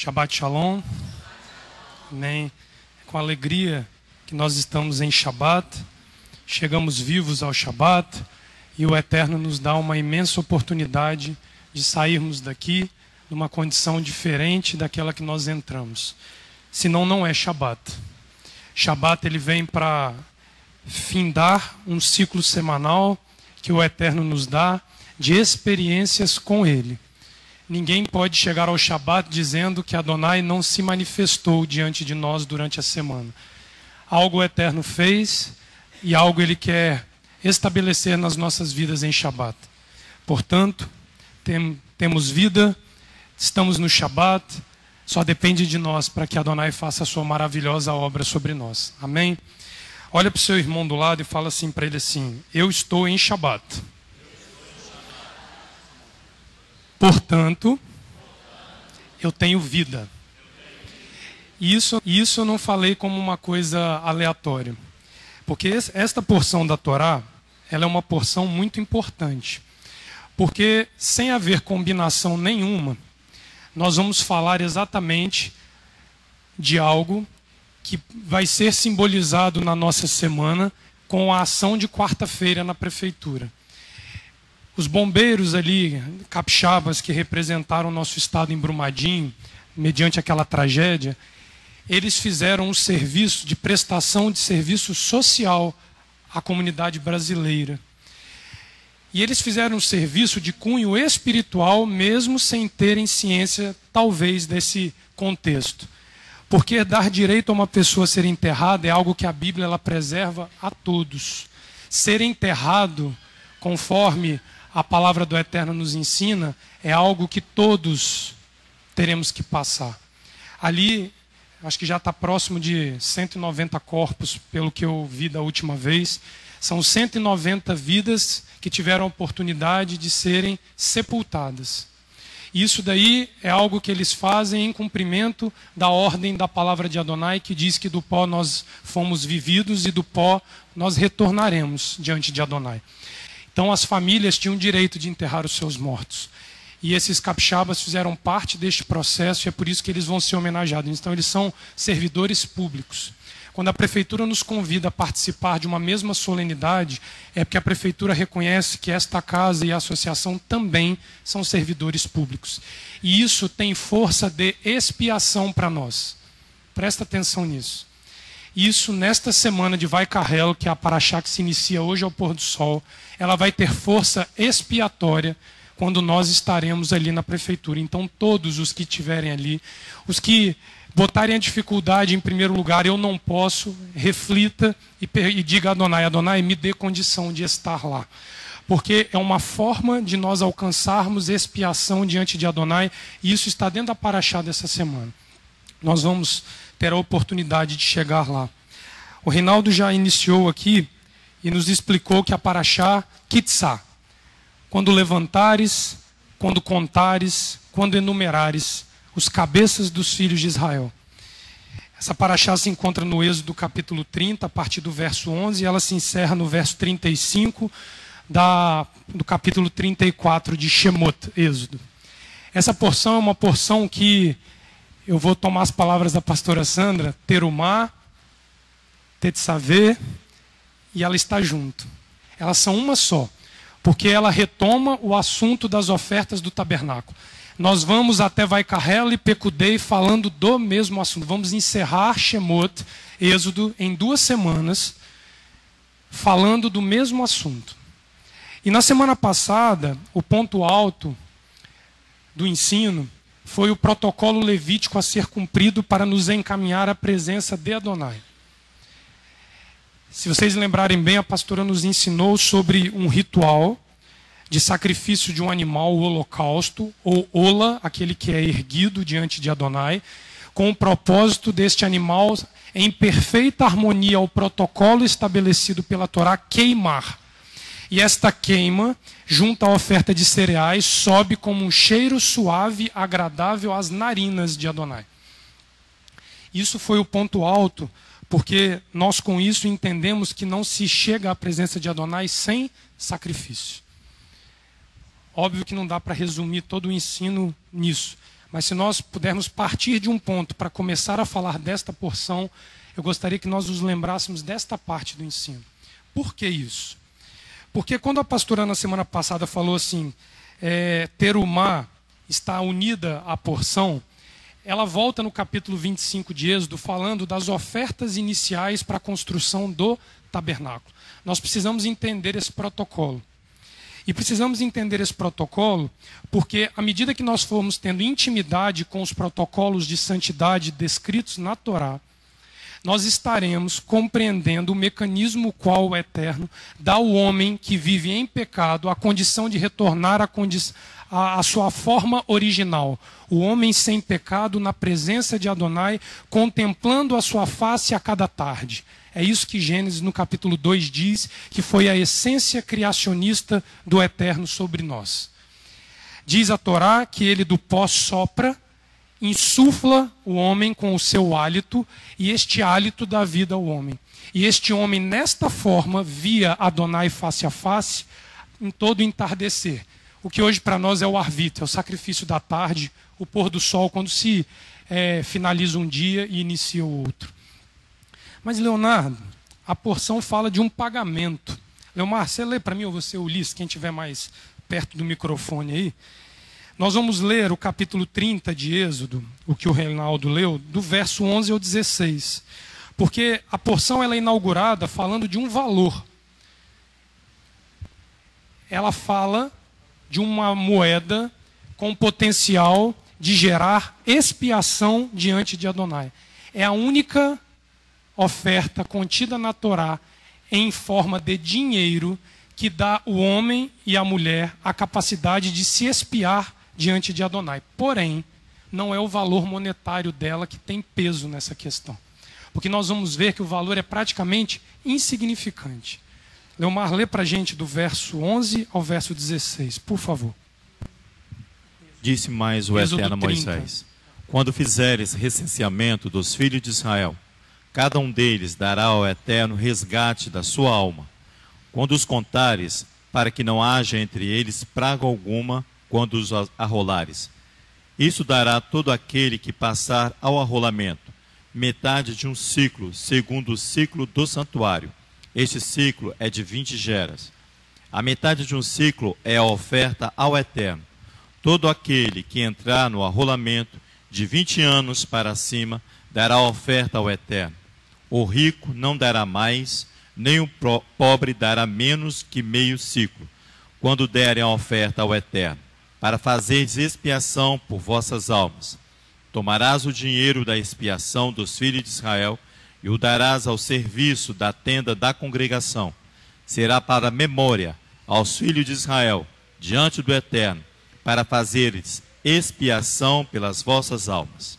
Shabbat Shalom. Amém. Com alegria que nós estamos em Shabbat, chegamos vivos ao Shabbat e o Eterno nos dá uma imensa oportunidade de sairmos daqui numa condição diferente daquela que nós entramos. Senão não é Shabbat. Shabbat ele vem para findar um ciclo semanal que o Eterno nos dá de experiências com Ele. Ninguém pode chegar ao Shabbat dizendo que Adonai não se manifestou diante de nós durante a semana. Algo o Eterno fez e algo Ele quer estabelecer nas nossas vidas em Shabbat. Portanto, temos vida, estamos no Shabbat, só depende de nós para que Adonai faça a sua maravilhosa obra sobre nós. Amém? Olha para o seu irmão do lado e fala assim para ele assim: eu estou em Shabbat. Portanto, eu tenho vida. E isso eu não falei como uma coisa aleatória. Porque esta porção da Torá, ela é uma porção muito importante. Porque sem haver combinação nenhuma, nós vamos falar exatamente de algo que vai ser simbolizado na nossa semana com a ação de quarta-feira na prefeitura. Os bombeiros ali, capixabas, que representaram o nosso estado em Brumadinho, mediante aquela tragédia, eles fizeram um serviço de prestação de serviço social à comunidade brasileira. E eles fizeram um serviço de cunho espiritual, mesmo sem terem ciência, talvez, desse contexto. Porque dar direito a uma pessoa ser enterrada é algo que a Bíblia ela preserva a todos. Ser enterrado, conforme a palavra do Eterno nos ensina, é algo que todos teremos que passar. Ali, acho que já está próximo de 190 corpos, pelo que eu vi da última vez. São 190 vidas que tiveram a oportunidade de serem sepultadas. Isso daí é algo que eles fazem em cumprimento da ordem da palavra de Adonai, que diz que do pó nós fomos vividos e do pó nós retornaremos diante de Adonai. Então as famílias tinham direito de enterrar os seus mortos. E esses capixabas fizeram parte deste processo e é por isso que eles vão ser homenageados. Então eles são servidores públicos. Quando a prefeitura nos convida a participar de uma mesma solenidade, é porque a prefeitura reconhece que esta casa e a associação também são servidores públicos. E isso tem força de expiação para nós. Presta atenção nisso. Isso, nesta semana de Vai Carrel, que é a paraxá que se inicia hoje ao pôr do sol, ela vai ter força expiatória quando nós estaremos ali na prefeitura. Então, todos os que estiverem ali, os que botarem a dificuldade em primeiro lugar, eu não posso, reflita e diga a Adonai: Adonai, me dê condição de estar lá. Porque é uma forma de nós alcançarmos expiação diante de Adonai, e isso está dentro da paraxá dessa semana. Nós vamos ter a oportunidade de chegar lá. O Reinaldo já iniciou aqui e nos explicou que a paraxá Kitzá, quando levantares, quando contares, quando enumerares os cabeças dos filhos de Israel. Essa paraxá se encontra no Êxodo capítulo 30, a partir do verso 11, e ela se encerra no verso 35 do capítulo 34 de Shemot, Êxodo. Essa porção é uma porção que eu vou tomar as palavras da pastora Sandra, terumá, tetzavê, e ela está junto. Elas são uma só, porque ela retoma o assunto das ofertas do tabernáculo. Nós vamos até Vai Carrel e Pecudei falando do mesmo assunto. Vamos encerrar Shemot, Êxodo, em 2 semanas, falando do mesmo assunto. E na semana passada, o ponto alto do ensino foi o protocolo levítico a ser cumprido para nos encaminhar à presença de Adonai. Se vocês lembrarem bem, a pastora nos ensinou sobre um ritual de sacrifício de um animal, o holocausto, ou ola, aquele que é erguido diante de Adonai, com o propósito deste animal, em perfeita harmonia ao protocolo estabelecido pela Torá, queimar. E esta queima, junto à oferta de cereais, sobe como um cheiro suave, agradável às narinas de Adonai. Isso foi o ponto alto, porque nós com isso entendemos que não se chega à presença de Adonai sem sacrifício. Óbvio que não dá para resumir todo o ensino nisso, Mas se nós pudermos partir de um ponto para começar a falar desta porção, eu gostaria que nós nos lembrássemos desta parte do ensino. Por que isso? Porque quando a pastora na semana passada falou assim, terumá está unida à porção, ela volta no capítulo 25 de Êxodo falando das ofertas iniciais para a construção do tabernáculo. Nós precisamos entender esse protocolo. E precisamos entender esse protocolo porque, à medida que nós formos tendo intimidade com os protocolos de santidade descritos na Torá, nós estaremos compreendendo o mecanismo qual o Eterno dá ao homem que vive em pecado a condição de retornar à sua forma original. O homem sem pecado na presença de Adonai, contemplando a sua face a cada tarde. É isso que Gênesis no capítulo 2 diz, que foi a essência criacionista do Eterno sobre nós. Diz a Torá que ele do pó sopra, insufla o homem com o seu hálito, e este hálito dá vida ao homem. E este homem, nesta forma, via Adonai face a face, em todo o entardecer. O que hoje para nós é o arvita, é o sacrifício da tarde, o pôr do sol, quando se finaliza um dia e inicia o outro. Mas, Leonardo, a porção fala de um pagamento. Leomar, você lê para mim, ou você, Ulisses, quem estiver mais perto do microfone aí. Nós vamos ler o capítulo 30 de Êxodo, o que o Reinaldo leu, do verso 11 ao 16. Porque a porção ela é inaugurada falando de um valor. Ela fala de uma moeda com potencial de gerar expiação diante de Adonai. É a única oferta contida na Torá em forma de dinheiro que dá ao homem e à mulher a capacidade de se expiar diante de Adonai. Porém, não é o valor monetário dela que tem peso nessa questão. Porque nós vamos ver que o valor é praticamente insignificante. Leomar, lê para a gente do verso 11 ao verso 16, por favor. Disse mais o Eterno a Moisés: quando fizeres recenseamento dos filhos de Israel, cada um deles dará ao Eterno resgate da sua alma. Quando os contares, para que não haja entre eles praga alguma, quando os arrolares. Isso dará todo aquele que passar ao arrolamento, metade de um ciclo, segundo o ciclo do santuário. Este ciclo é de 20 geras. A metade de um ciclo é a oferta ao Eterno. Todo aquele que entrar no arrolamento, de 20 anos para cima, dará oferta ao Eterno. O rico não dará mais, nem o pobre dará menos que meio ciclo, quando derem a oferta ao Eterno, para fazeres expiação por vossas almas. Tomarás o dinheiro da expiação dos filhos de Israel e o darás ao serviço da tenda da congregação. Será para memória aos filhos de Israel, diante do Eterno, para fazeres expiação pelas vossas almas.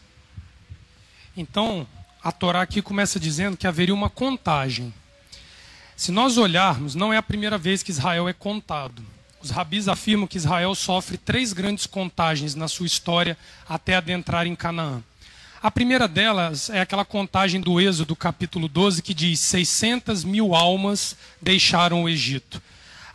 Então, a Torá aqui começa dizendo que haveria uma contagem. Se nós olharmos, não é a primeira vez que Israel é contado. Os rabis afirmam que Israel sofre 3 grandes contagens na sua história até adentrar em Canaã. A primeira delas é aquela contagem do Êxodo, capítulo 12, que diz 600.000 almas deixaram o Egito.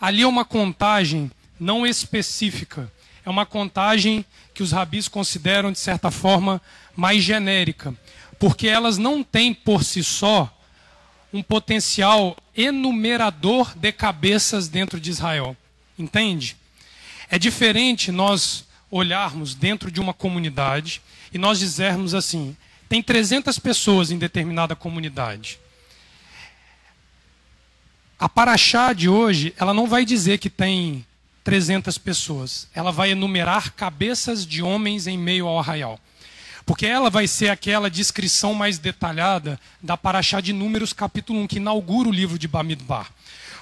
Ali é uma contagem não específica, é uma contagem que os rabis consideram, de certa forma, mais genérica, porque elas não têm por si só um potencial enumerador de cabeças dentro de Israel. Entende? É diferente nós olharmos dentro de uma comunidade e nós dizermos assim, tem 300 pessoas em determinada comunidade. A paraxá de hoje, ela não vai dizer que tem 300 pessoas. Ela vai enumerar cabeças de homens em meio ao arraial. Porque ela vai ser aquela descrição mais detalhada da paraxá de Números, capítulo 1, que inaugura o livro de Bamidbar.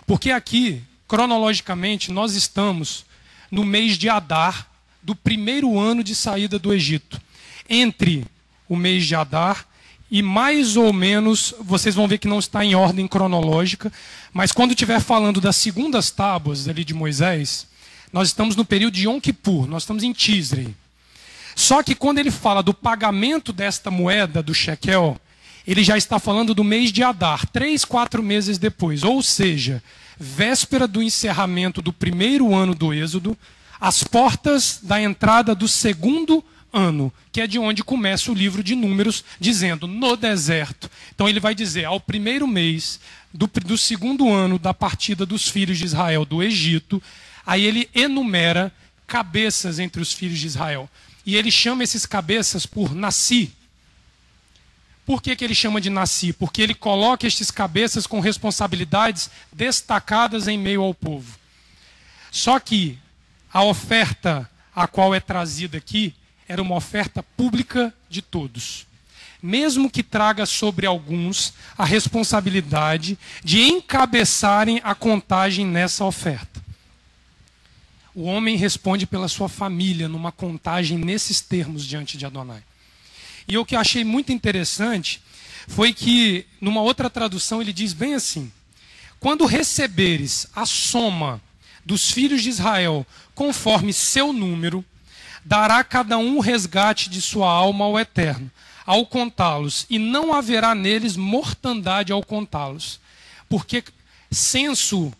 Porque aqui, cronologicamente, nós estamos no mês de Adar, do primeiro ano de saída do Egito. Entre o mês de Adar e mais ou menos, vocês vão ver que não está em ordem cronológica, mas quando estiver falando das segundas tábuas ali de Moisés, nós estamos no período de Yom Kippur, nós estamos em Tisrei. Só que quando ele fala do pagamento desta moeda, do shekel, ele já está falando do mês de Adar, 3, 4 meses depois. Ou seja, véspera do encerramento do primeiro ano do Êxodo, as portas da entrada do segundo ano, que é de onde começa o livro de Números, dizendo no deserto. Então ele vai dizer, ao primeiro mês do segundo ano da partida dos filhos de Israel do Egito, aí ele enumera cabeças entre os filhos de Israel. E ele chama esses cabeças por Nassi. Por que ele chama de Nassi? Porque ele coloca estes cabeças com responsabilidades destacadas em meio ao povo. Só que a oferta a qual é trazida aqui era uma oferta pública de todos. Mesmo que traga sobre alguns a responsabilidade de encabeçarem a contagem nessa oferta. O homem responde pela sua família numa contagem nesses termos diante de Adonai. E o que eu achei muito interessante foi que, numa outra tradução, ele diz bem assim: quando receberes a soma dos filhos de Israel conforme seu número, dará cada um o resgate de sua alma ao Eterno, ao contá-los, e não haverá neles mortandade ao contá-los. Porque censo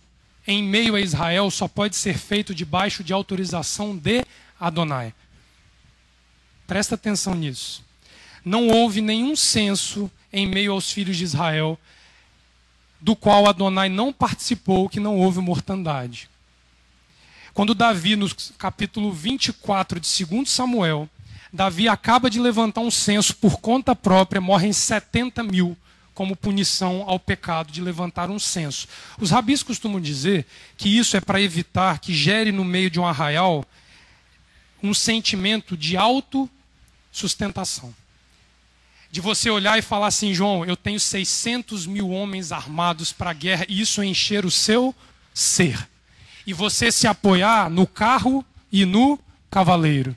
em meio a Israel só pode ser feito debaixo de autorização de Adonai. Presta atenção nisso. Não houve nenhum censo em meio aos filhos de Israel do qual Adonai não participou, que não houve mortandade. Quando Davi, no capítulo 24 de 2 Samuel, Davi acaba de levantar um censo por conta própria, morrem 70 mil como punição ao pecado de levantar um censo. Os rabis costumam dizer que isso é para evitar que gere no meio de um arraial um sentimento de autossustentação. De você olhar e falar assim, João, eu tenho 600 mil homens armados para a guerra, e isso encher o seu ser. E você se apoiar no carro e no cavaleiro.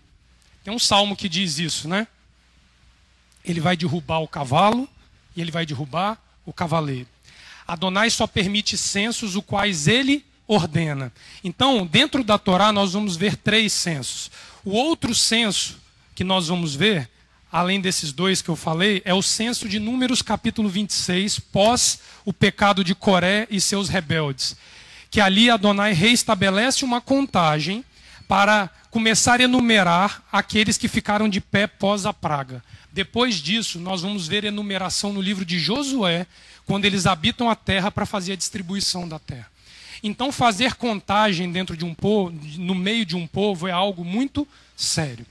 Tem um salmo que diz isso, né? Ele vai derrubar o cavalo e ele vai derrubar o cavaleiro. Adonai só permite censos os quais ele ordena. Então, dentro da Torá, nós vamos ver 3 censos. O outro censo que nós vamos ver, além desses 2 que eu falei, é o censo de Números capítulo 26, pós o pecado de Coré e seus rebeldes. Que ali Adonai reestabelece uma contagem para começar a enumerar aqueles que ficaram de pé pós a praga. Depois disso, nós vamos ver enumeração no livro de Josué, quando eles habitam a terra para fazer a distribuição da terra. Então, fazer contagem dentro de um povo, no meio de um povo, é algo muito sério.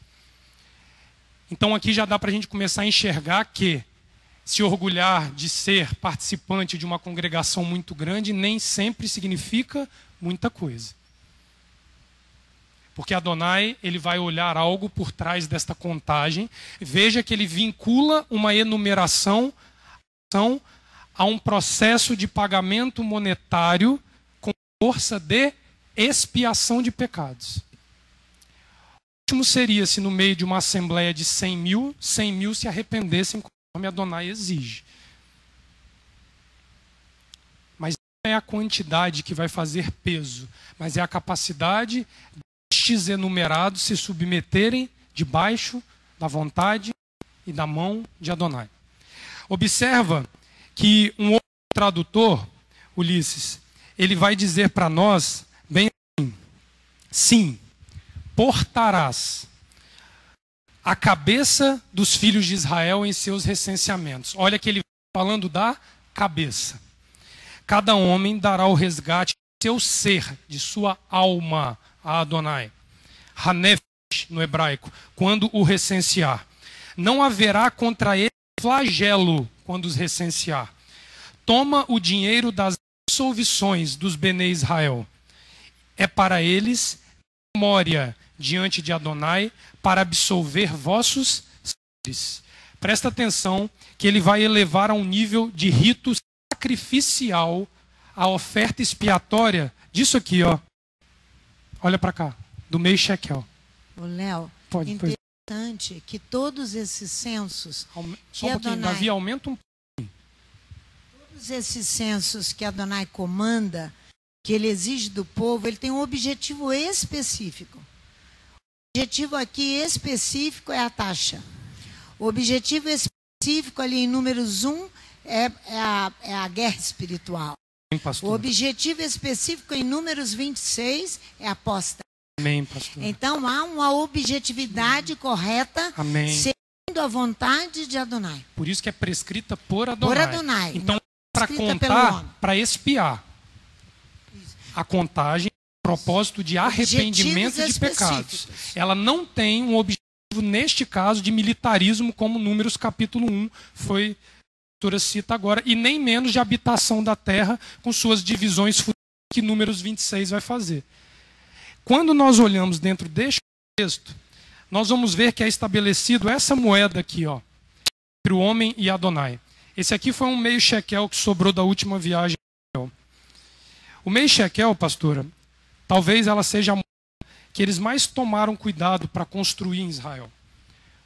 Então, aqui já dá para a gente começar a enxergar que se orgulhar de ser participante de uma congregação muito grande nem sempre significa muita coisa. Porque Adonai, ele vai olhar algo por trás desta contagem. Veja que ele vincula uma enumeração a um processo de pagamento monetário com força de expiação de pecados. O último seria se no meio de uma assembleia de 100 mil se arrependessem conforme Adonai exige. Mas não é a quantidade que vai fazer peso, mas é a capacidade destes enumerados se submeterem debaixo da vontade e da mão de Adonai. Observa que um outro tradutor, Ulisses, ele vai dizer para nós bem assim: sim, portarás a cabeça dos filhos de Israel em seus recenseamentos. Olha que ele vai falando da cabeça. Cada homem dará o resgate do seu ser, de sua alma, a Adonai. Hanefesh, no hebraico, quando o recensear. Não haverá contra ele flagelo quando os recensear. Toma o dinheiro das absolvições dos Bene Israel. É para eles memória diante de Adonai para absolver vossos seres. Presta atenção que ele vai elevar a um nível de rito sacrificial a oferta expiatória disso aqui, ó. Olha para cá, do meio shekel. Ô, Léo, interessante que todos esses censos Só um pouquinho, Davi, aumenta um pouquinho. Todos esses censos que Adonai comanda, que ele exige do povo, ele tem um objetivo específico. O objetivo aqui específico é a taxa. O objetivo específico ali em Números 1 é a guerra espiritual. O objetivo específico em Números 26 é a aposta. Amém, pastor. Então há uma objetividade correta. Amém. Segundo a vontade de Adonai. Por isso que é prescrita por Adonai. Por Adonai. Então, para contar, para expiar. A contagem é um propósito de arrependimento de pecados. Ela não tem um objetivo, neste caso, de militarismo, como Números capítulo 1 foi, a pastora cita agora, e nem menos de habitação da terra com suas divisões futuras que Números 26 vai fazer. Quando nós olhamos dentro deste texto, nós vamos ver que é estabelecido essa moeda aqui, ó, entre o homem e Adonai. Esse aqui foi um meio shekel que sobrou da última viagem. O meio shekel, pastora, talvez ela seja a moeda que eles mais tomaram cuidado para construir em Israel.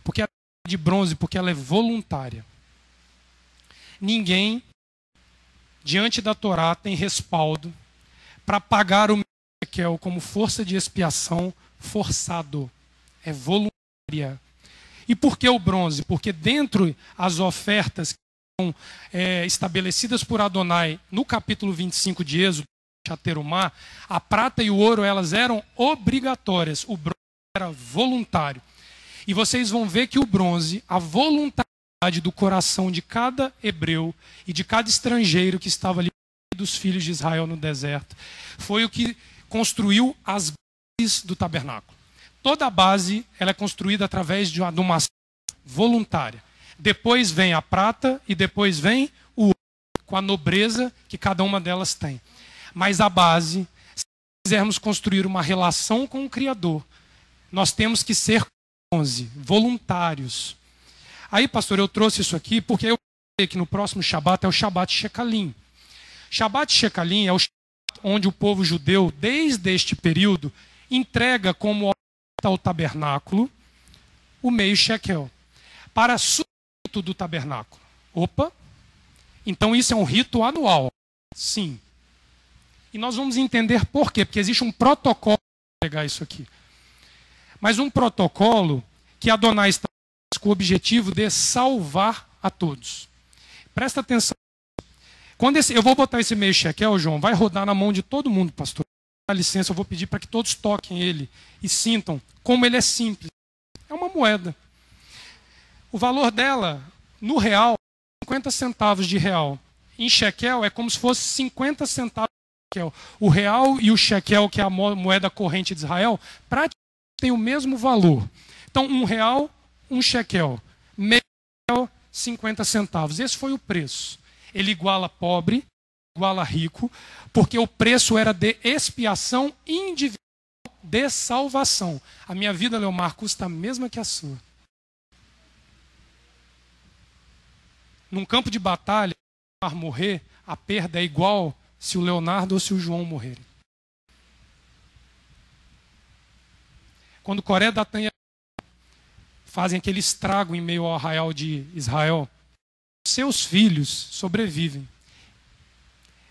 Porque ela é de bronze, porque ela é voluntária. Ninguém, diante da Torá, tem respaldo para pagar o meio shekel como força de expiação forçado. É voluntária. E por que o bronze? Porque dentro as ofertas que são estabelecidas por Adonai no capítulo 25 de Êxodo, Terumá, a prata e o ouro elas eram obrigatórias, o bronze era voluntário. E vocês vão ver que o bronze, a voluntariedade do coração de cada hebreu e de cada estrangeiro que estava ali dos filhos de Israel no deserto, foi o que construiu as bases do tabernáculo. Toda a base ela é construída através de uma ação voluntária. Depois vem a prata e depois vem o ouro, com a nobreza que cada uma delas tem. Mas a base, se quisermos construir uma relação com o Criador, nós temos que ser voluntários. Aí, pastor, eu trouxe isso aqui porque eu sei que no próximo Shabat é o Shabat Shekalim. Shabat Shekalim é o Shabat onde o povo judeu, desde este período, entrega como oferta ao tabernáculo o meio shekel para substituto do tabernáculo. Opa! Então isso é um rito anual. Sim. E nós vamos entender por quê. Porque existe um protocolo para pegar isso aqui. Mas um protocolo que Adonai está com o objetivo de salvar a todos. Presta atenção. Eu vou botar esse meio shekel, João, vai rodar na mão de todo mundo, pastor. Dá licença, eu vou pedir para que todos toquem ele e sintam como ele é simples. É uma moeda. O valor dela, no real, 50 centavos de real. Em shekel é como se fosse 50 centavos de shekel. O real e o shekel, que é a moeda corrente de Israel, praticamente têm o mesmo valor. Então, R$1, um shekel. Meio shekel, 50 centavos. Esse foi o preço. Ele iguala pobre, iguala rico, porque o preço era de expiação individual, de salvação. A minha vida, Leomar, custa a mesma que a sua. Num campo de batalha, se o Leomar morrer, a perda é igual se o Leonardo ou se o João morrerem. Quando Coré, Datã e fazem aquele estrago em meio ao arraial de Israel, seus filhos sobrevivem.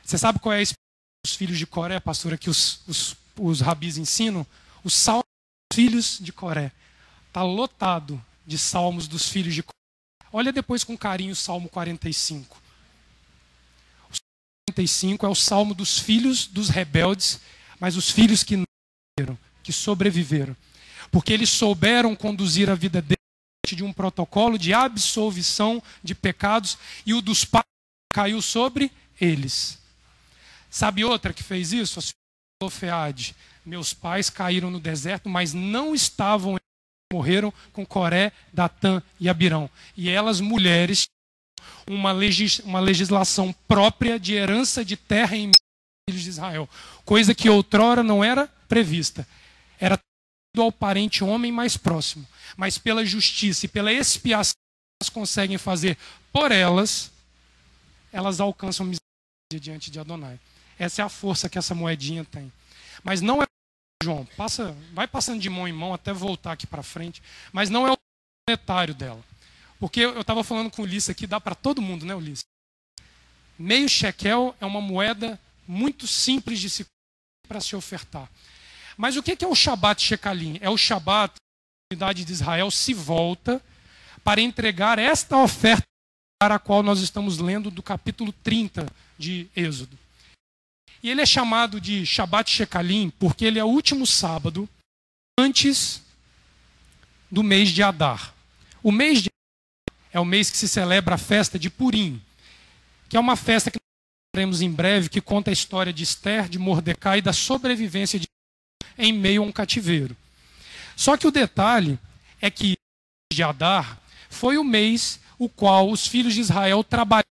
Você sabe qual é a experiência dos filhos de Coré, pastora, que os rabis ensinam? O salmo dos filhos de Coré. Está lotado de salmos dos filhos de Coré. Olha depois com carinho o Salmo 45. O Salmo 45 é o salmo dos filhos dos rebeldes, mas os filhos que não morreram, que sobreviveram. Porque eles souberam conduzir a vida deles de um protocolo de absolvição de pecados e o dos pais caiu sobre eles. Sabe outra que fez isso? A Zelofeade. Meus pais caíram no deserto, mas não estavam, morreram com Coré, Datã e Abirão. E elas, mulheres, uma legislação própria de herança de terra em filhos de Israel. Coisa que outrora não era prevista. Era ao parente homem mais próximo. Mas pela justiça e pela expiação que elas conseguem fazer por elas, elas alcançam misericórdia diante de Adonai. Essa é a força que essa moedinha tem. Mas não é, João, vai passando de mão em mão até voltar aqui para frente, mas não é o monetário dela. Porque eu estava falando com o Ulisses aqui, dá para todo mundo, né, Ulisses? Meio shekel é uma moeda muito simples de para se ofertar. Mas o que é o Shabat Shekalim? É o Shabat que a comunidade de Israel se volta para entregar esta oferta para a qual nós estamos lendo do capítulo 30 de Êxodo. E ele é chamado de Shabat Shekalim porque ele é o último sábado antes do mês de Adar. O mês de Adar é o mês que se celebra a festa de Purim, que é uma festa que nós veremos em breve, que conta a história de Esther, de Mordecai e da sobrevivência de em meio a um cativeiro. Só que o detalhe é que o mês de Adar foi o mês o qual os filhos de Israel trabalharam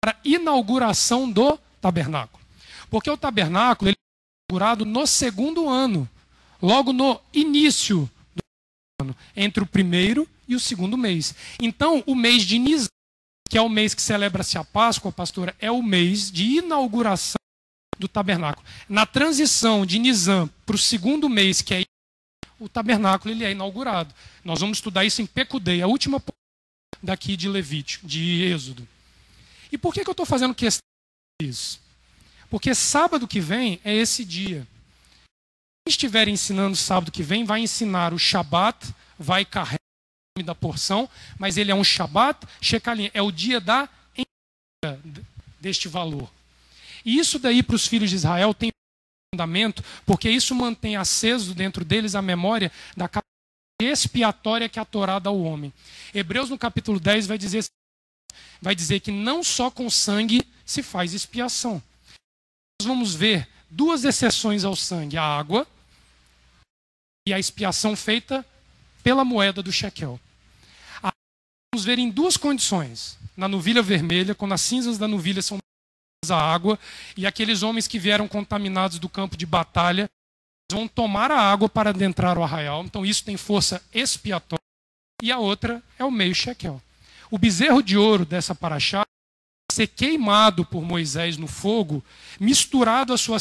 para a inauguração do tabernáculo. Porque o tabernáculo ele foi inaugurado no segundo ano, logo no início do ano, entre o primeiro e o segundo mês. Então, o mês de Nisan, que é o mês que celebra-se a Páscoa, pastora, é o mês de inauguração do tabernáculo. Na transição de Nisan para o segundo mês, que é o tabernáculo, ele é inaugurado. Nós vamos estudar isso em Pecudei, a última daqui de Levítico, de Êxodo. E por que eu estou fazendo questão disso? Porque sábado que vem é esse dia. Quem estiver ensinando sábado que vem, vai ensinar o Shabat, vai carregar o nome da porção, mas ele é um Shabat, Shekalim, é o dia da entrega deste valor. E isso daí para os filhos de Israel tem fundamento, porque isso mantém aceso dentro deles a memória da expiatória que a Torá dá ao homem. Hebreus no capítulo 10 vai dizer que não só com sangue se faz expiação. Nós vamos ver duas exceções ao sangue, a água e a expiação feita pela moeda do shekel. Vamos ver em duas condições. Na novilha vermelha, quando as cinzas da novilha são a água, e aqueles homens que vieram contaminados do campo de batalha vão tomar a água para adentrar o arraial. Então isso tem força expiatória. E a outra é o meio shekel. O bezerro de ouro dessa paraxá ser queimado por Moisés no fogo, misturado à sua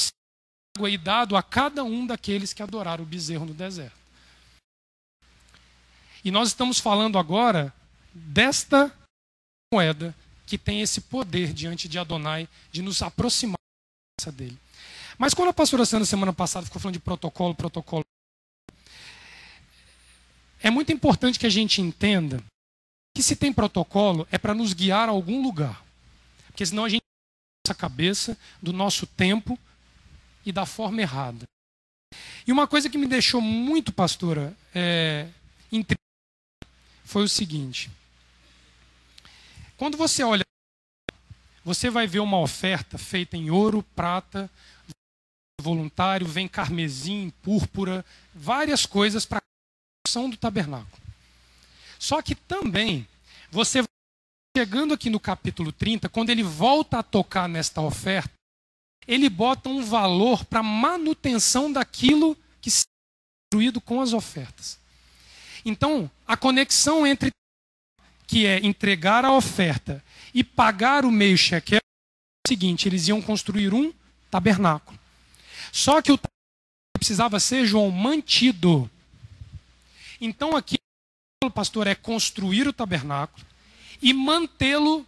água e dado a cada um daqueles que adoraram o bezerro no deserto. E nós estamos falando agora desta moeda que tem esse poder diante de Adonai de nos aproximar dele. Mas quando a pastora Sandra semana passada ficou falando de protocolo, é muito importante que a gente entenda que se tem protocolo é para nos guiar a algum lugar. Porque senão a gente nossa cabeça, do nosso tempo e da forma errada. E uma coisa que me deixou muito, pastora, intrigada foi o seguinte. Quando você olha, você vai ver uma oferta feita em ouro, prata, voluntário, vem carmesim, púrpura, várias coisas para a construção do tabernáculo. Só que também, você vai chegando aqui no capítulo 30, quando ele volta a tocar nesta oferta, ele bota um valor para manutenção daquilo que se é construído com as ofertas. Então, a conexão entre que é entregar a oferta e pagar o meio shekel, é o seguinte, eles iam construir um tabernáculo. Só que o tabernáculo precisava ser, João, mantido. Então aqui, pastor, é construir o tabernáculo e mantê-lo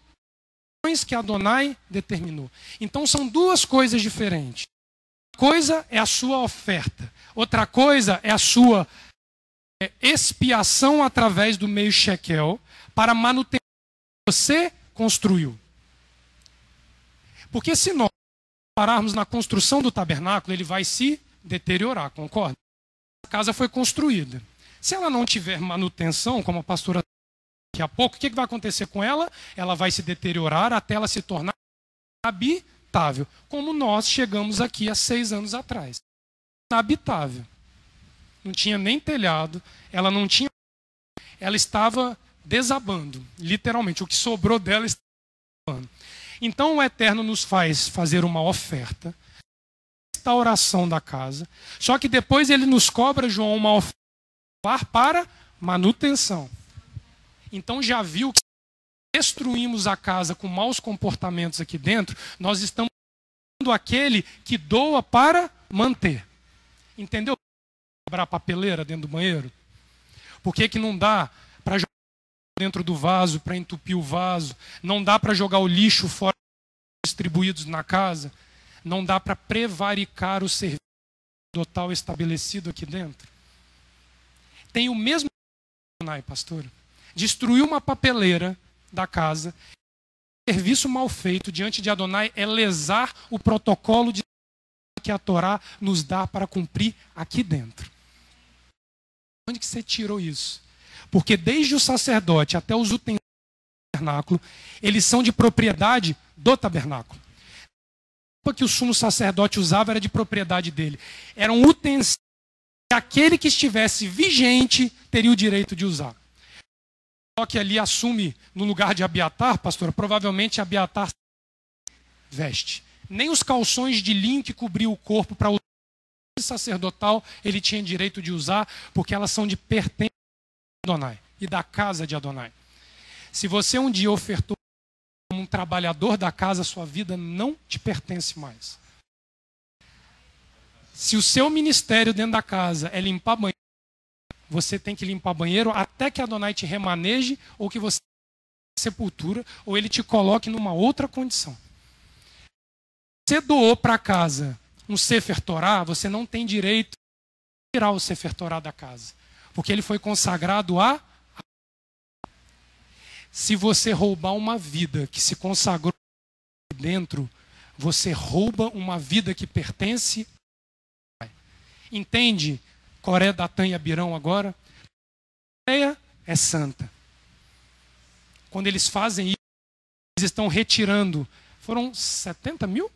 que Adonai determinou. Então são duas coisas diferentes. Uma coisa é a sua oferta, outra coisa é a sua expiação através do meio shekel para manutenção que você construiu. Porque se nós pararmos na construção do tabernáculo, ele vai se deteriorar, concorda? A casa foi construída. Se ela não tiver manutenção, como a pastora daqui a pouco, o que vai acontecer com ela? Ela vai se deteriorar até ela se tornar habitável, como nós chegamos aqui há 6 anos atrás. Habitável. Não tinha nem telhado, ela estava desabando, literalmente. O que sobrou dela estava desabando. Então o Eterno nos faz fazer uma oferta, restauração da casa, só que depois ele nos cobra, João, uma oferta para manutenção. Então já viu que destruímos a casa com maus comportamentos aqui dentro, nós estamos dando aquele que doa para manter. Entendeu? Quebrar a papeleira dentro do banheiro? Por que não dá para jogar dentro do vaso, para entupir o vaso? Não dá para jogar o lixo fora distribuídos na casa? Não dá para prevaricar o serviço total estabelecido aqui dentro? Tem o mesmo pastor. Destruiu uma papeleira da casa. Serviço mal feito diante de Adonai é lesar o protocolo de que a Torá nos dá para cumprir aqui dentro. Onde que você tirou isso? Porque desde o sacerdote até os utensílios do tabernáculo, eles são de propriedade do tabernáculo. A roupa que o sumo sacerdote usava era de propriedade dele. Era um utensílio que aquele que estivesse vigente teria o direito de usar. Só que ali assume no lugar de Abiatar, pastora, provavelmente Abiatar veste. Nem os calções de linho que cobriam o corpo para o sacerdotal ele tinha direito de usar, porque elas são de pertença de Adonai e da casa de Adonai. Se você um dia ofertou como um trabalhador da casa, sua vida não te pertence mais. Se o seu ministério dentro da casa é limpar banheiro, você tem que limpar banheiro até que Adonai te remaneje ou que você sepultura ou ele te coloque numa outra condição. Você doou para casa um Sefer Torá, você não tem direito de tirar o Sefer Torá da casa, porque ele foi consagrado a... Se você roubar uma vida que se consagrou dentro, você rouba uma vida que pertence. Entende? Coré, Datã e Abirão agora. Coré é santa. Quando eles fazem isso, eles estão retirando. Foram 70 mil?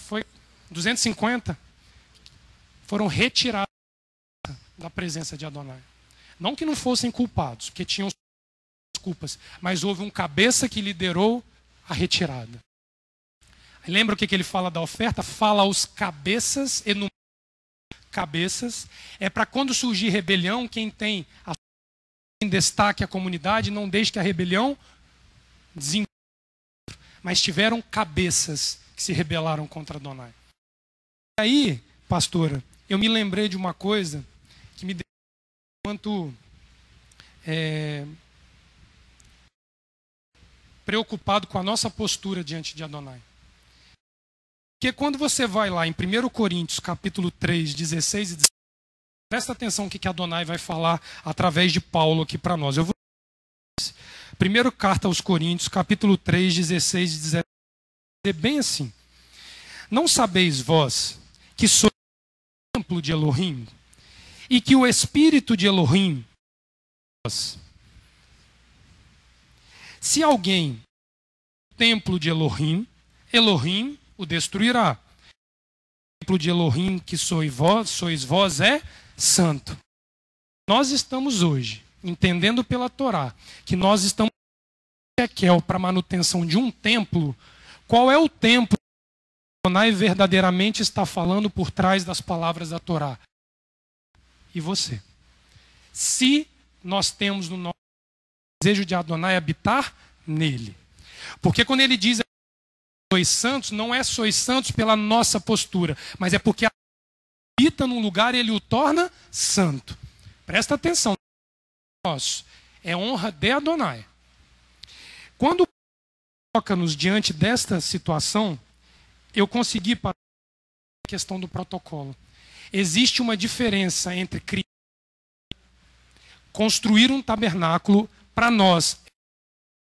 Foi 250? Foram retirados da presença de Adonai. Não que não fossem culpados, porque tinham culpas, mas houve um cabeça que liderou a retirada. Lembra o que ele fala da oferta? Fala aos cabeças, enumera cabeças. É para quando surgir rebelião, quem tem em destaque a comunidade, não deixe que a rebelião desenvolva. Mas tiveram cabeças que se rebelaram contra Adonai. E aí, pastora, eu me lembrei de uma coisa que me deixou muito preocupado com a nossa postura diante de Adonai. Porque quando você vai lá em 1 Coríntios, capítulo 3, 16 e 17, presta atenção o que Adonai vai falar através de Paulo aqui para nós. Eu vou... Primeiro carta aos Coríntios, capítulo 3, 16 e 17, dizer bem assim: não sabeis vós que sois o templo de Elohim e que o Espírito de Elohim é vós? Se alguém é o templo de Elohim, Elohim o destruirá. O templo de Elohim que sois vós é santo. Nós estamos hoje, entendendo pela Torá, que nós estamos para manutenção de um templo. Qual é o templo que Adonai verdadeiramente está falando por trás das palavras da Torá? E você? Se nós temos no nosso desejo de Adonai habitar nele. Porque quando ele diz sois santos, não é sois santos pela nossa postura, mas é porque habita num lugar e ele o torna santo. Presta atenção. Nosso é honra de Adonai. Quando coloca-nos diante desta situação, eu consegui para a questão do protocolo. Existe uma diferença entre construir um tabernáculo para nós,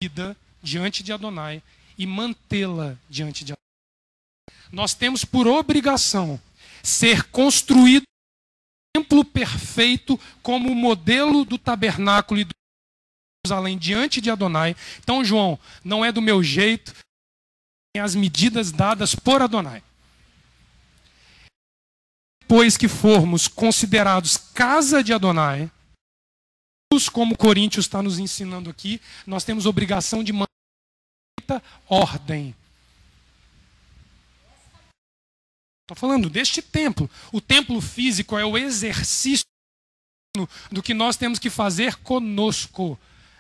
vida diante de Adonai, e mantê-la diante de Adonai. Nós temos por obrigação ser construído um templo perfeito como o modelo do tabernáculo e do Jerusalém diante de Adonai. Então, João, não é do meu jeito, tem as medidas dadas por Adonai. Depois que formos considerados casa de Adonai, como Coríntios está nos ensinando aqui, nós temos obrigação de manter ordem. Estou falando deste templo. O templo físico é o exercício do que nós temos que fazer conosco,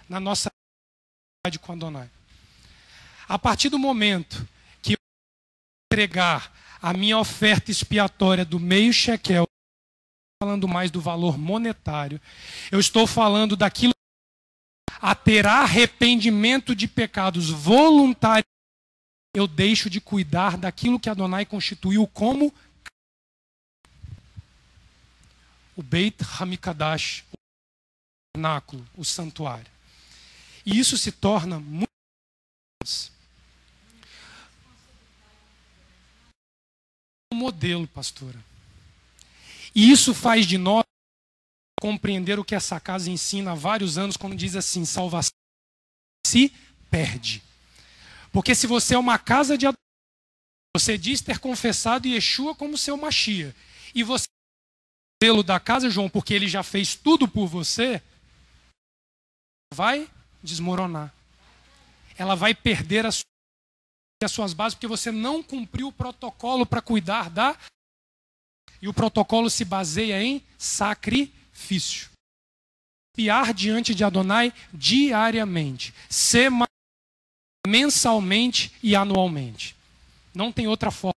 na nossa vida com Adonai. A partir do momento que eu entregar a minha oferta expiatória do meio shekel, falando mais do valor monetário, eu estou falando daquilo a ter arrependimento de pecados voluntários. Eu deixo de cuidar daquilo que Adonai constituiu como o Beit Hamikdash, o tabernáculo, o santuário. E isso se torna muito um modelo, pastora. E isso faz de nós compreender o que essa casa ensina há vários anos, quando diz assim: salvação se perde. Porque se você é uma casa de adoração, você diz ter confessado Yeshua como seu Mashiach, e você é o modelo da casa, João, porque ele já fez tudo por você, vai desmoronar. Ela vai perder as suas bases, porque você não cumpriu o protocolo para cuidar da... E o protocolo se baseia em sacrifício. Piar diante de Adonai diariamente, mensalmente e anualmente. Não tem outra forma.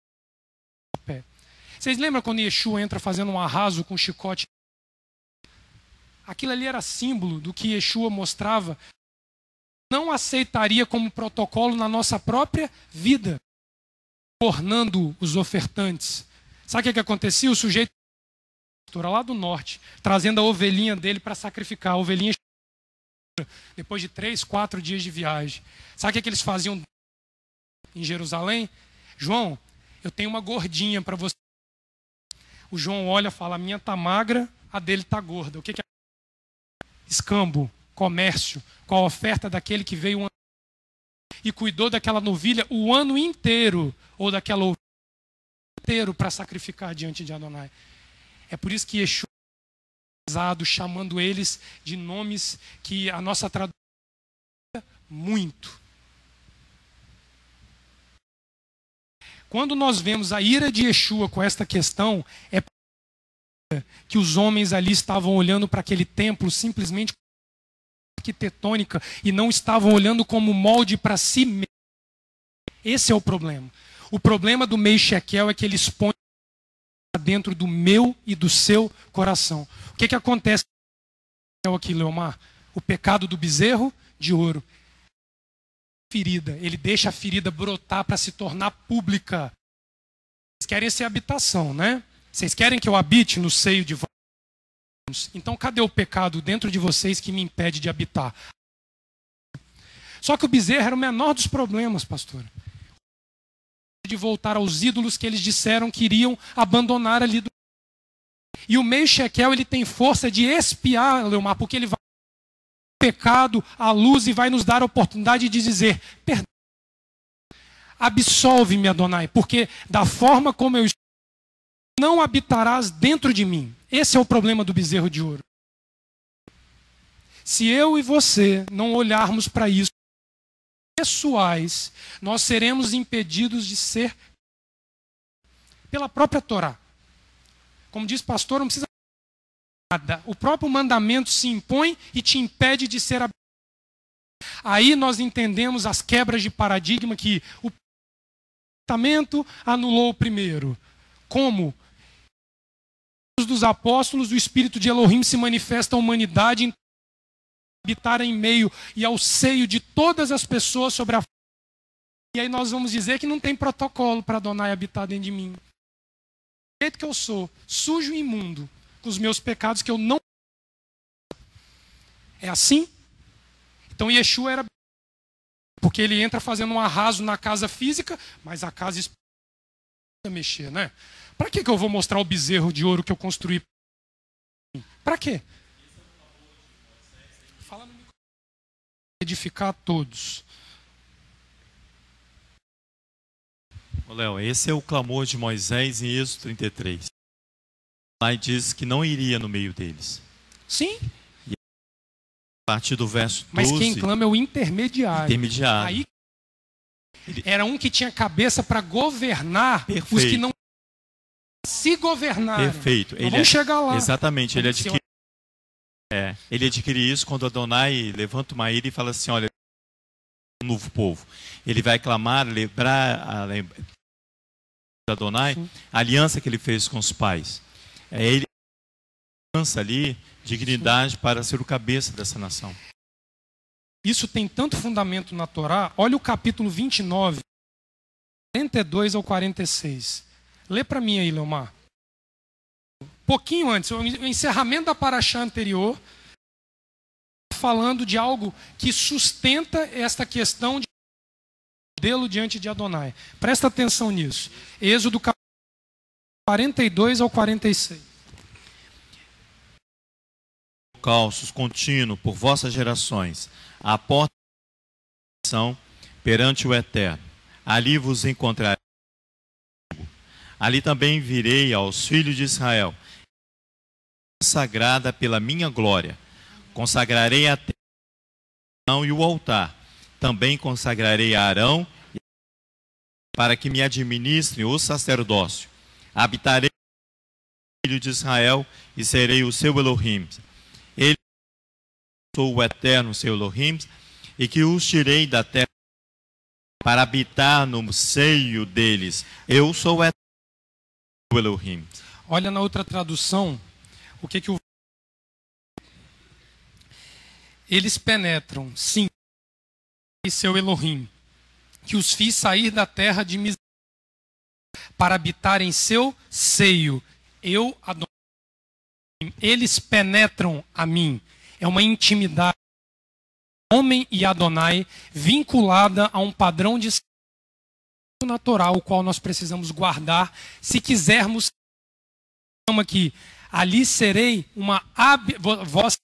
Vocês lembram quando Yeshua entra fazendo um arraso com um chicote? Aquilo ali era símbolo do que Yeshua mostrava. Não aceitaria como protocolo na nossa própria vida, tornando os ofertantes. Sabe o que acontecia? O sujeito lá do norte, trazendo a ovelhinha dele para sacrificar. A ovelhinha, depois de 3, 4 dias de viagem. Sabe o que eles faziam em Jerusalém? João, eu tenho uma gordinha para você. O João olha e fala: a minha está magra, a dele está gorda. O que é? Escambo, comércio, com a oferta daquele que veio e cuidou daquela novilha o ano inteiro, ou daquela ovelha inteiro para sacrificar diante de Adonai. É por isso que Yeshua é pesado, chamando eles de nomes que a nossa tradução é muito. Quando nós vemos a ira de Yeshua com esta questão, é que os homens ali estavam olhando para aquele templo simplesmente arquitetônica e não estavam olhando como molde para si mesmo. Esse é o problema. O problema do Mei Shekel é que ele expõe dentro do meu e do seu coração. O que acontece aqui, Leomar? O pecado do bezerro de ouro. Ferida. Ele deixa a ferida brotar para se tornar pública. Vocês querem ser habitação, né? Vocês querem que eu habite no seio de vocês? Então cadê o pecado dentro de vocês que me impede de habitar? Só que o bezerro era o menor dos problemas, pastor. De voltar aos ídolos que eles disseram que iriam abandonar ali. E o Mei Shekel, ele tem força de espiar, Leomar, porque ele vai pecado à luz e vai nos dar a oportunidade de dizer: perdão, absolve-me, Adonai, porque da forma como eu estou, não habitarás dentro de mim. Esse é o problema do bezerro de ouro. Se eu e você não olharmos para isso pessoais, nós seremos impedidos de ser pela própria Torá. Como diz o pastor, não precisa nada. O próprio mandamento se impõe e te impede de ser. Aí nós entendemos as quebras de paradigma que o Testamento anulou o primeiro. Como dos apóstolos, o Espírito de Elohim se manifesta à humanidade, habitar em meio e ao seio de todas as pessoas sobre a... E aí nós vamos dizer que não tem protocolo para Adonai habitar dentro de mim. Do jeito que eu sou, sujo e imundo, com os meus pecados que eu não... É assim? Então Yeshua era... Porque ele entra fazendo um arraso na casa física, mas a casa espiritual mexer, né? Para que eu vou mostrar o bezerro de ouro que eu construí? Para quê? Fala no microfone. Edificar a todos. Léo, esse é o clamor de Moisés em Êxodo 33. Lá diz que não iria no meio deles. Sim. E a partir do verso 12... Mas quem clama é o intermediário. Aí era um que tinha cabeça para governar. Perfeito. Os que não se governarem. Perfeito. Vamos chegar lá. Exatamente. Ele adquire isso quando Adonai levanta uma ira e fala assim: olha, um novo povo. Ele vai clamar, lembrar Adonai, a aliança que ele fez com os pais. Ele alcança ali dignidade para ser o cabeça dessa nação. Isso tem tanto fundamento na Torá. Olha o capítulo 29, 42 ao 46. Lê para mim aí, Leomar. Pouquinho antes, o encerramento da paraxá anterior, falando de algo que sustenta esta questão de modelo diante de Adonai. Presta atenção nisso. Êxodo 42 ao 46. holocaustos contínuo por vossas gerações, à porta da salvação perante o Eterno. Ali vos encontrarei. Ali também virei aos filhos de Israel, sagrada pela minha glória. Consagrarei a terra e o altar. Também consagrarei a Arão para que me administre o sacerdócio. Habitarei no filho de Israel e serei o seu Elohim. Ele sou o eterno seu Elohim, e que os tirei da terra para habitar no seio deles. Eu sou o eterno Elohim. Olha na outra tradução, o que o... Eles penetram, sim, e seu Elohim, que os fiz sair da terra de miséria para habitar em seu seio. Eu, Adonai, eles penetram a mim. É uma intimidade, homem e Adonai, vinculada a um padrão de natural, o qual nós precisamos guardar, se quisermos. Aqui, ali serei uma vossa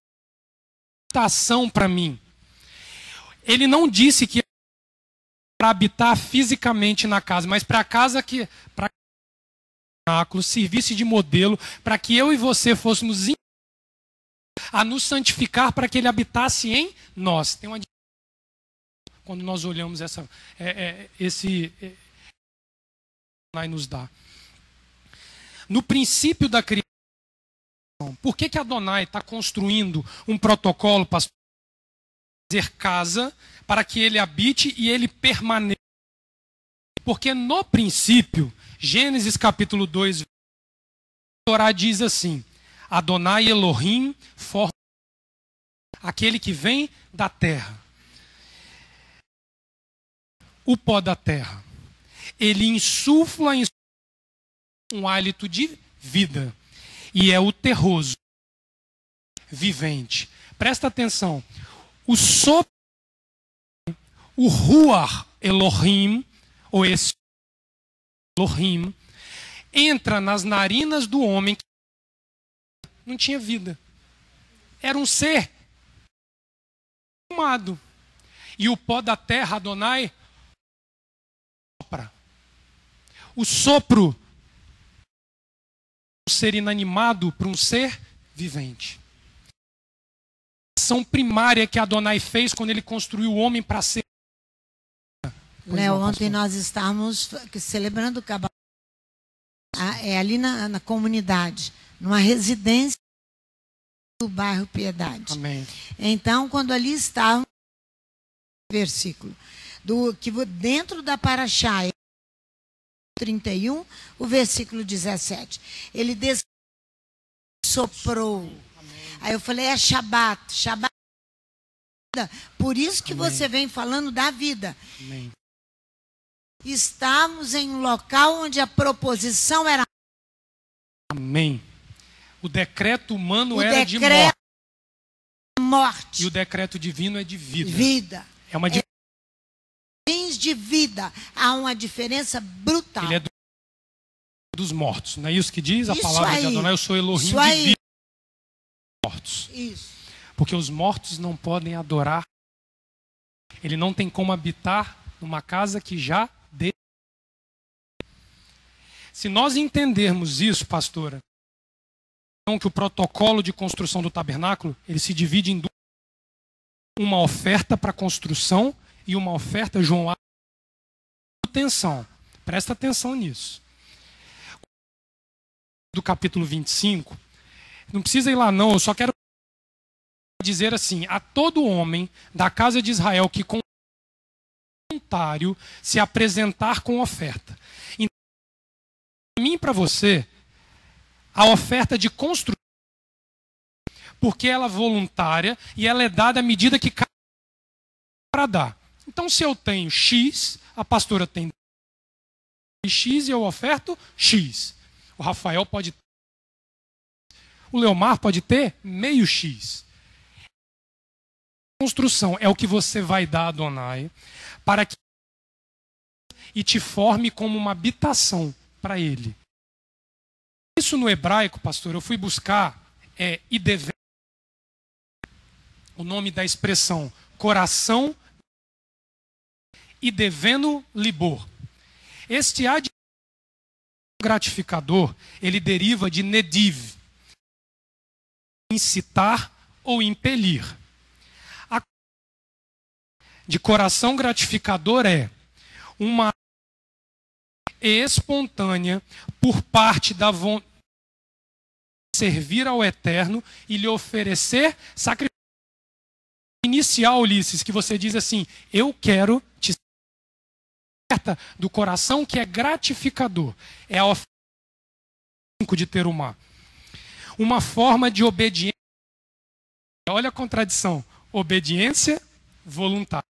habitação para mim. Ele não disse que para habitar fisicamente na casa, mas para a casa que para servisse de modelo para que eu e você fôssemos a nos santificar para que ele habitasse em nós. Tem uma quando nós olhamos esse nos dá. No princípio da criação, por que Adonai está construindo um protocolo para fazer casa, para que ele habite e ele permaneça? Porque no princípio, Gênesis capítulo 2, a Torá diz assim: Adonai Elohim, aquele que vem da terra. O pó da terra. Ele insufla em um hálito de vida. E é o terroso, vivente. Presta atenção. O sopro, o Ruach Elohim, ou esse Elohim, entra nas narinas do homem que não tinha vida. Era um ser formado. E o pó da terra, Adonai, sopra. O sopro, um ser inanimado para um ser vivente. A ação primária que Adonai fez quando ele construiu o homem para ser. Léo, ontem nós estávamos celebrando o Kabbalah. É ali na comunidade, numa residência do bairro Piedade. Amém. Então, quando ali estávamos, versículo, que dentro da Paraxá, 31, o versículo 17. Ele soprou. Amém. Aí eu falei, é Shabat. Shabat. Por isso que Amém. Você vem falando da vida. Amém. Estamos em um local onde a proposição era... Amém. O decreto humano era de morte. E o decreto divino é de vida. Vida. É uma diferença. De vida. Há uma diferença brutal. Ele é dos mortos. Não é isso que diz a palavra de Adonai? Eu sou Elohim de vida. Mortos. Isso. Porque os mortos não podem adorar. Ele não tem como habitar numa casa que já deu. Se nós entendermos isso, pastora, então que o protocolo de construção do tabernáculo, ele se divide em duas. Uma oferta para construção e uma oferta, João. Atenção, presta atenção nisso. Do capítulo 25, não precisa ir lá não, eu só quero dizer assim, a todo homem da casa de Israel que com voluntário se apresentar com oferta. Então, para mim e para você, a oferta de construção, porque ela é voluntária e ela é dada à medida que cada para dar. Então, se eu tenho X, a pastora tem X e eu oferto X. O Rafael pode ter. O Leomar pode ter meio X. Construção é o que você vai dar a Adonai para que e te forme como uma habitação para ele. Isso no hebraico, pastor, eu fui buscar IDV o nome da expressão coração e devendo libor. Este adjetivo gratificador, ele deriva de nediv, incitar ou impelir. A de coração gratificador é uma espontânea por parte da vontade de servir ao Eterno e lhe oferecer sacrifício. Inicial, Ulisses, que você diz assim, eu quero te oferta do coração que é gratificador. É a oferta de Terumá. Uma forma de obediência. Olha a contradição. Obediência voluntária.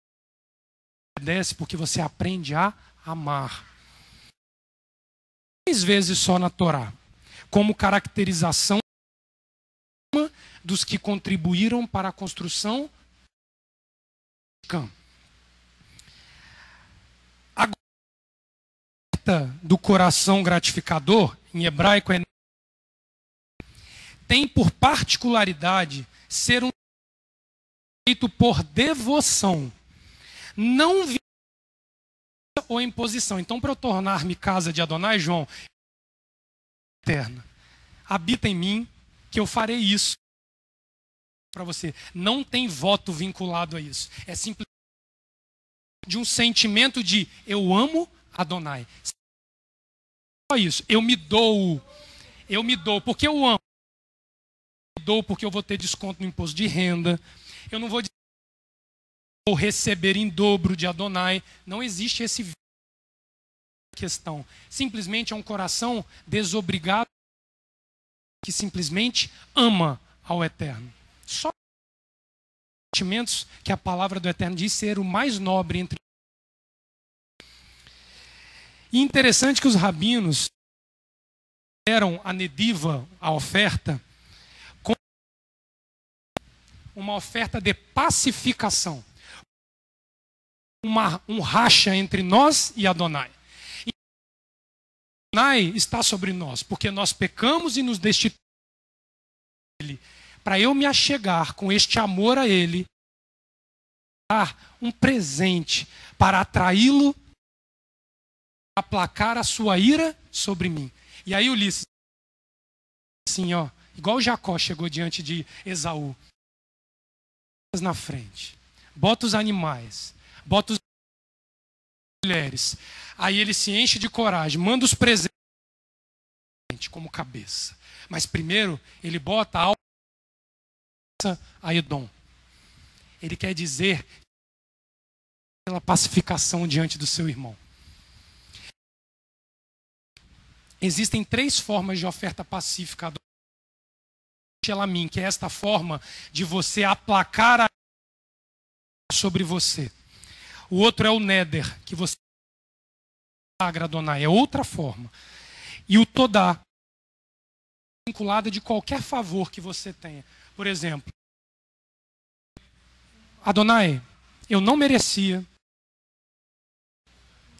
Obedece porque você aprende a amar. 3 vezes só na Torá. Como caracterização dos que contribuíram para a construção a do coração gratificador, em hebraico, tem por particularidade ser um feito por devoção, não ou imposição. Então, para eu tornar-me casa de Adonai, João, eterna, habita em mim, que eu farei isso para você. Não tem voto vinculado a isso. É simplesmente de um sentimento de eu amo Adonai. Só isso. Eu me dou porque eu amo. Eu me dou porque eu vou ter desconto no imposto de renda. Eu não vou receber em dobro de Adonai. Não existe esse questão. Simplesmente é um coração desobrigado que simplesmente ama ao Eterno. Só sentimentos que a palavra do Eterno diz ser o mais nobre entre. E interessante que os rabinos deram a nediva, a oferta, como uma oferta de pacificação. Um racha entre nós e Adonai. E Adonai está sobre nós, porque nós pecamos e nos destituímos dele. Para eu me achegar com este amor a ele, dar um presente para atraí-lo, aplacar a sua ira sobre mim. E aí Ulisses, assim, ó, igual Jacó chegou diante de Esaú, na frente, bota os animais, bota os mulheres, aí ele se enche de coragem, manda os presentes como cabeça. Mas primeiro ele bota a Edom. Ele quer dizer pela pacificação diante do seu irmão. Existem 3 formas de oferta pacífica do Shelamim, que é esta forma de você aplacar a sobre você. O outro é o Neder, que você consagra Adonai, é outra forma. E o Todá, vinculada de qualquer favor que você tenha. Por exemplo, Adonai, eu não merecia.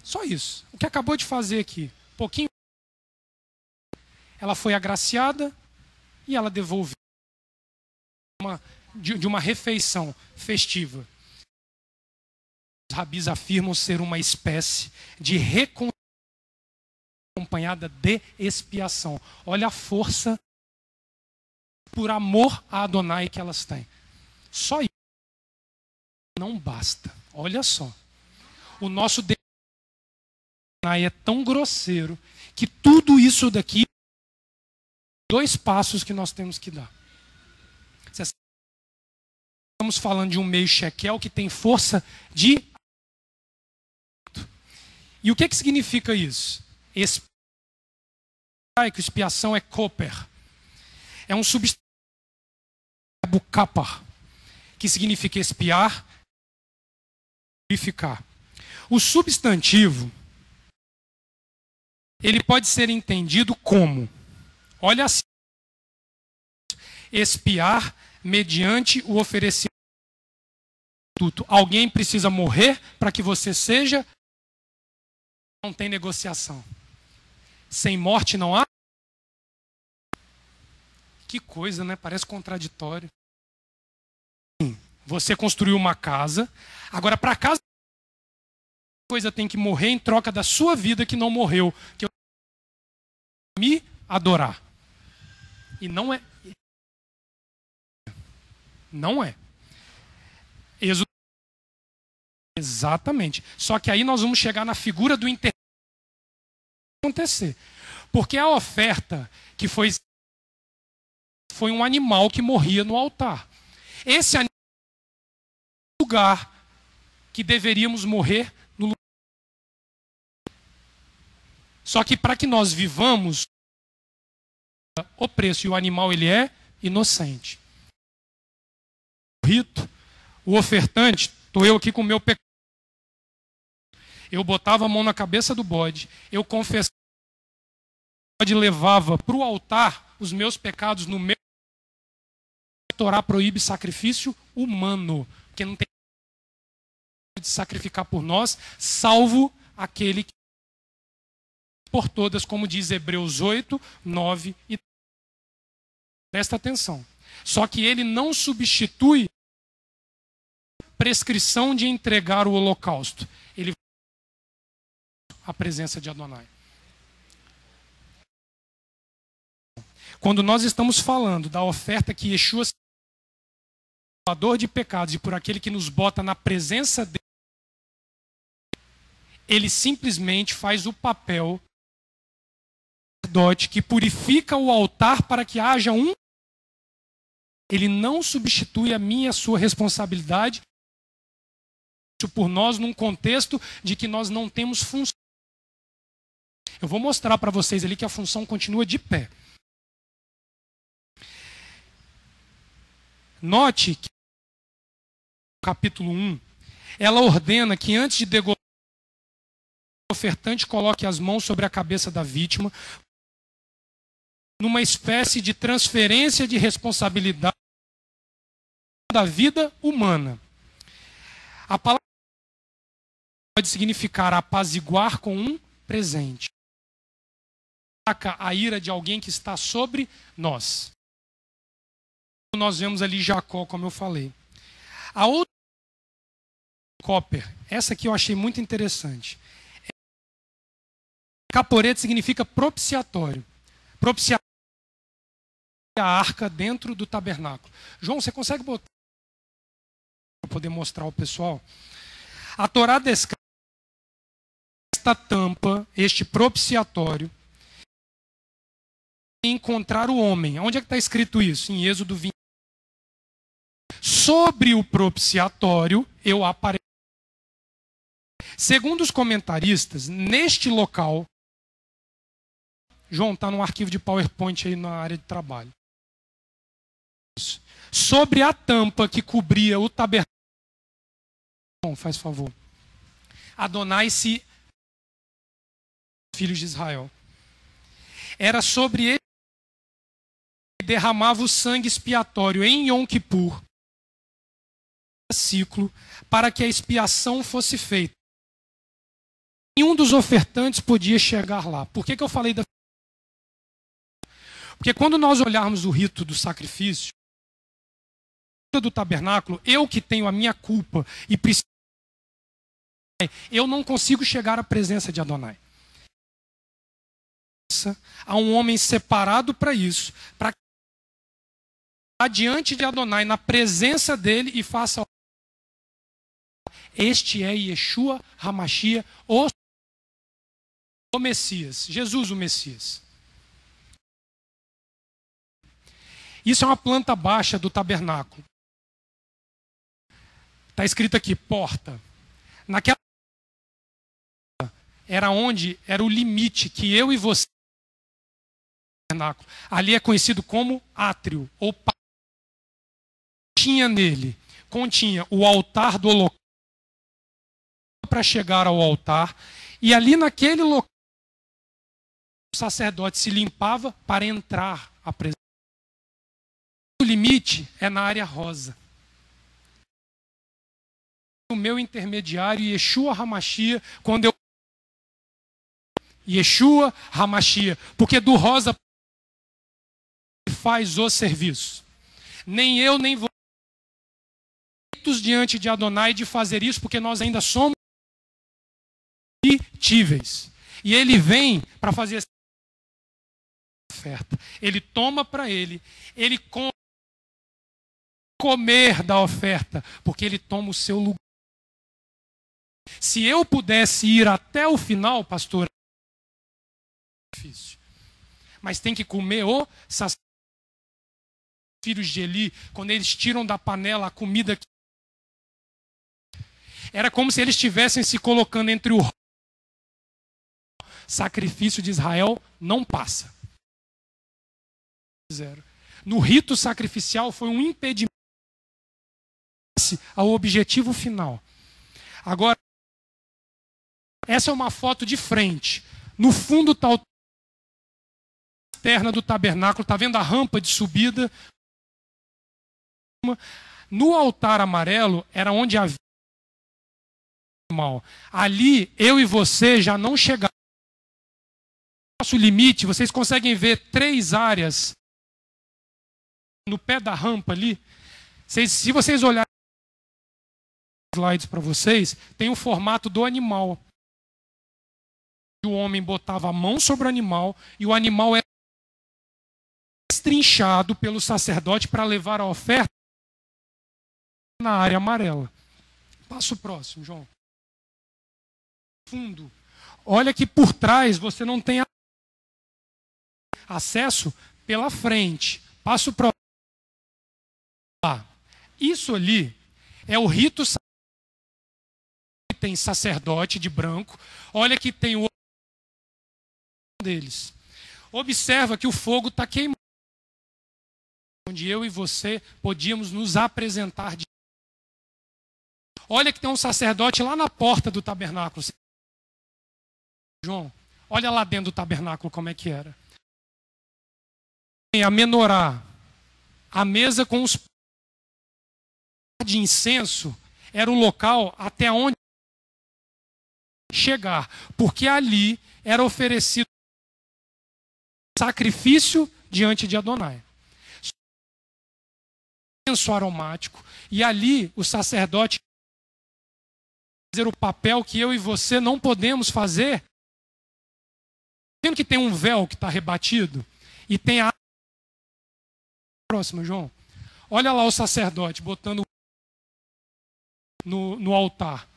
Só isso. O que acabou de fazer aqui, pouquinho. Ela foi agraciada e ela devolveu de uma refeição festiva. Os rabis afirmam ser uma espécie de reconciliação acompanhada de expiação. Olha a força por amor a Adonai que elas têm. Só isso não basta. Olha só. O nosso Adonai é tão grosseiro que tudo isso daqui 2 passos que nós temos que dar. Estamos falando de um meio shekel que tem força de... E o que significa isso? Expiação é koper. É um substantivo kapar, que significa expiar, purificar. O substantivo, ele pode ser entendido como, olha assim, expiar mediante o oferecimento. Alguém precisa morrer para que você seja. Não tem negociação. Sem morte não há. Que coisa, né? Parece contraditório. Você construiu uma casa. Agora, para a casa, coisa tem que morrer em troca da sua vida que não morreu. Que eu me adorar. E não é. Não é. Êxodo. Exatamente. Só que aí nós vamos chegar na figura do intermédio acontecer. Porque a oferta que foi um animal que morria no altar. Esse animal é o lugar que deveríamos morrer no lugar. Só que para que nós vivamos o preço, e o animal ele é inocente. O rito, o ofertante, estou eu aqui com o meu pecado. Eu botava a mão na cabeça do bode, eu confessava, o bode levava para o altar os meus pecados no meu. A Torá proíbe sacrifício humano, porque não tem de sacrificar por nós, salvo aquele que por todas, como diz Hebreus 8, 9 e 10. Presta atenção. Só que ele não substitui a prescrição de entregar o holocausto. Ele a presença de Adonai. Quando nós estamos falando da oferta que Yeshua é o salvador de pecados e por aquele que nos bota na presença dele, ele simplesmente faz o papel que purifica o altar para que haja um. Ele não substitui a minha e a sua responsabilidade por nós num contexto de que nós não temos função. Eu vou mostrar para vocês ali que a função continua de pé. Note que no capítulo 1, ela ordena que antes de degollar, o ofertante coloque as mãos sobre a cabeça da vítima, numa espécie de transferência de responsabilidade da vida humana. A palavra pode significar apaziguar com um presente. A ira de alguém que está sobre nós. Nós vemos ali Jacó, como eu falei. A outra Copper, essa aqui eu achei muito interessante. Caporeto significa propiciatório. Propiciatório é a arca dentro do tabernáculo. João, você consegue botar para poder mostrar ao pessoal? A Torá descreve esta tampa, este propiciatório, encontrar o homem. Onde é que está escrito isso? Em Êxodo 20. Sobre o propiciatório eu apareço. Segundo os comentaristas, neste local, João, está no arquivo de PowerPoint aí na área de trabalho. Sobre a tampa que cobria o tabernáculo. João, faz favor. Adonai se filhos de Israel. Era sobre ele que derramava o sangue expiatório em Yom Kippur, ciclo, para que a expiação fosse feita. Nenhum dos ofertantes podia chegar lá. Por que eu falei da... Porque quando nós olharmos o rito do sacrifício, do tabernáculo, eu que tenho a minha culpa e preciso, eu não consigo chegar à presença de Adonai. Há um homem separado para isso, para que diante de Adonai, na presença dele, e faça. Este é Yeshua HaMashiach, o Messias, Jesus o Messias. Isso é uma planta baixa do tabernáculo. Está escrito aqui, porta. Naquela era onde era o limite que eu e você tabernáculo. Ali é conhecido como átrio ou tinha nele, continha o altar do holocausto para chegar ao altar, e ali naquele local o sacerdote se limpava para entrar à presença. O limite é na área rosa. O meu intermediário, Yeshua HaMashiach, quando eu Yeshua HaMashiach, porque do rosa faz o serviço. Nem eu, nem você aptos diante de Adonai de fazer isso, porque nós ainda somos irredutíveis. E ele vem para fazer essa oferta. Ele toma para ele comer da oferta, porque ele toma o seu lugar. Se eu pudesse ir até o final, pastor, é difícil. Mas tem que comer o sacerdote. Filhos de Eli, quando eles tiram da panela a comida, era como se eles estivessem se colocando entre o sacrifício de Israel, não passa. No rito sacrificial foi um impedimento ao objetivo final. Agora, essa é uma foto de frente. No fundo está a externa do tabernáculo, está vendo a rampa de subida. No altar amarelo era onde havia animal. Ali eu e você já não chegamos. Nosso limite, vocês conseguem ver 3 áreas no pé da rampa ali. Se vocês olharem os slides para vocês, tem o formato do animal. O homem botava a mão sobre o animal e o animal era destrinchado pelo sacerdote para levar a oferta na área amarela. Passa o próximo, João. Fundo. Olha que por trás você não tem acesso pela frente. Passa o próximo. Isso ali é o rito que tem sacerdote de branco. Olha que tem o deles. Observa que o fogo está queimando. Onde eu e você podíamos nos apresentar. Olha que tem um sacerdote lá na porta do tabernáculo. João, olha lá dentro do tabernáculo como é que era. A menorá, a mesa com os de incenso, era o local até onde chegar, porque ali era oferecido sacrifício diante de Adonai. Incenso aromático, e ali o sacerdote fazer o papel que eu e você não podemos fazer. Vendo que tem um véu que está rebatido e tem a próxima, João. Olha lá o sacerdote botando no altar.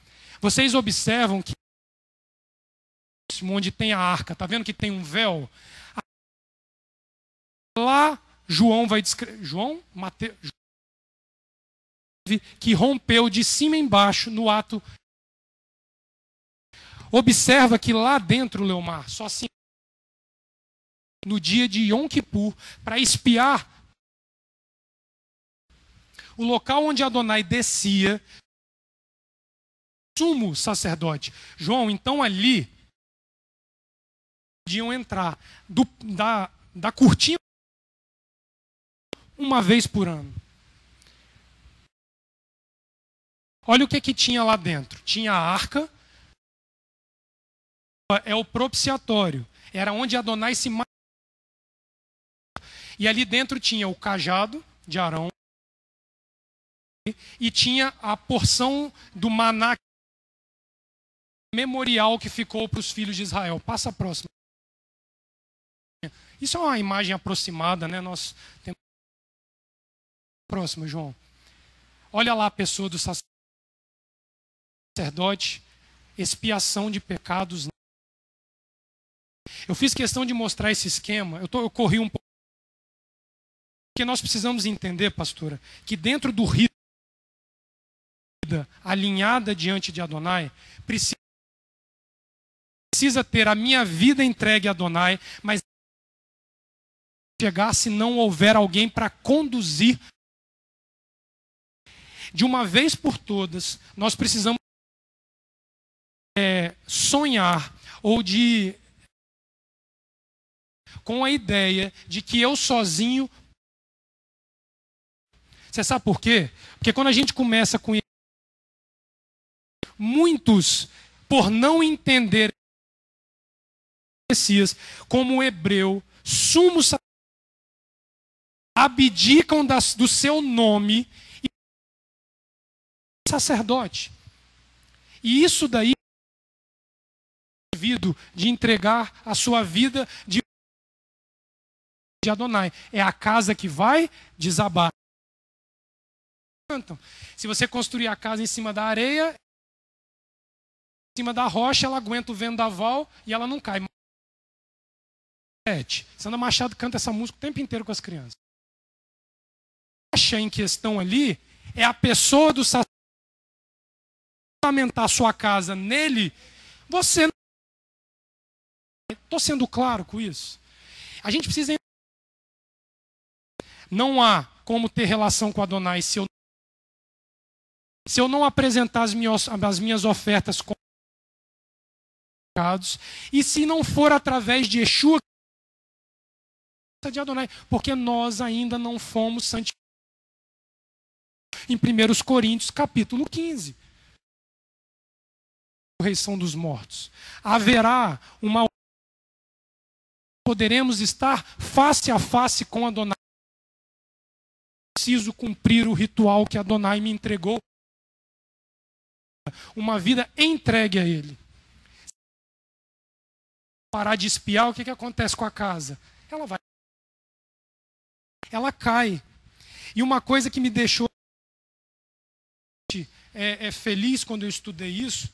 Vocês observam que onde tem a arca, está vendo que tem um véu? Lá João vai descrever. Mateus, que rompeu de cima e embaixo no ato. Observa que lá dentro, Leomar, só assim no dia de Yom Kippur, para espiar o local onde Adonai descia, sumo sacerdote. João, então ali podiam entrar da cortina uma vez por ano. Olha o que tinha lá dentro. Tinha a arca, é o propiciatório. Era onde Adonai se... E ali dentro tinha o cajado de Arão e tinha a porção do maná memorial que ficou para os filhos de Israel. Passa a próxima. Isso é uma imagem aproximada, né? Nós temos... Próximo, João. Olha lá a pessoa do sacerdote, expiação de pecados. Eu fiz questão de mostrar esse esquema. Eu corri um pouco. Porque nós precisamos entender, pastora, que dentro do rito alinhada diante de Adonai, precisa ter a minha vida entregue a Adonai, mas chegar se não houver alguém para conduzir. De uma vez por todas, nós precisamos sonhar ou com a ideia de que eu sozinho. Você sabe por quê? Porque quando a gente começa com muitos, por não entender Messias como um hebreu, sumo sacerdote, abdicam do seu nome sacerdote. E isso daí de entregar a sua vida de Adonai. É a casa que vai desabar. Se você construir a casa em cima da areia, em cima da rocha, ela aguenta o vendaval e ela não cai. Sandra Machado canta essa música o tempo inteiro com as crianças. A rocha em questão ali é a pessoa do sacerdote. Fundamentar sua casa nele, você não... Estou sendo claro com isso? A gente precisa... Não há como ter relação com Adonai se eu não apresentar as minhas ofertas com pecados, e se não for através de Yeshua, de Adonai, porque nós ainda não fomos santificados. Em 1 Coríntios, capítulo 15. Ressurreição dos mortos. Haverá uma... Poderemos estar face a face com Adonai. Preciso cumprir o ritual que Adonai me entregou. Uma vida entregue a Ele. Parar de espiar, o que acontece com a casa? Ela cai. E uma coisa que me deixou feliz quando eu estudei isso,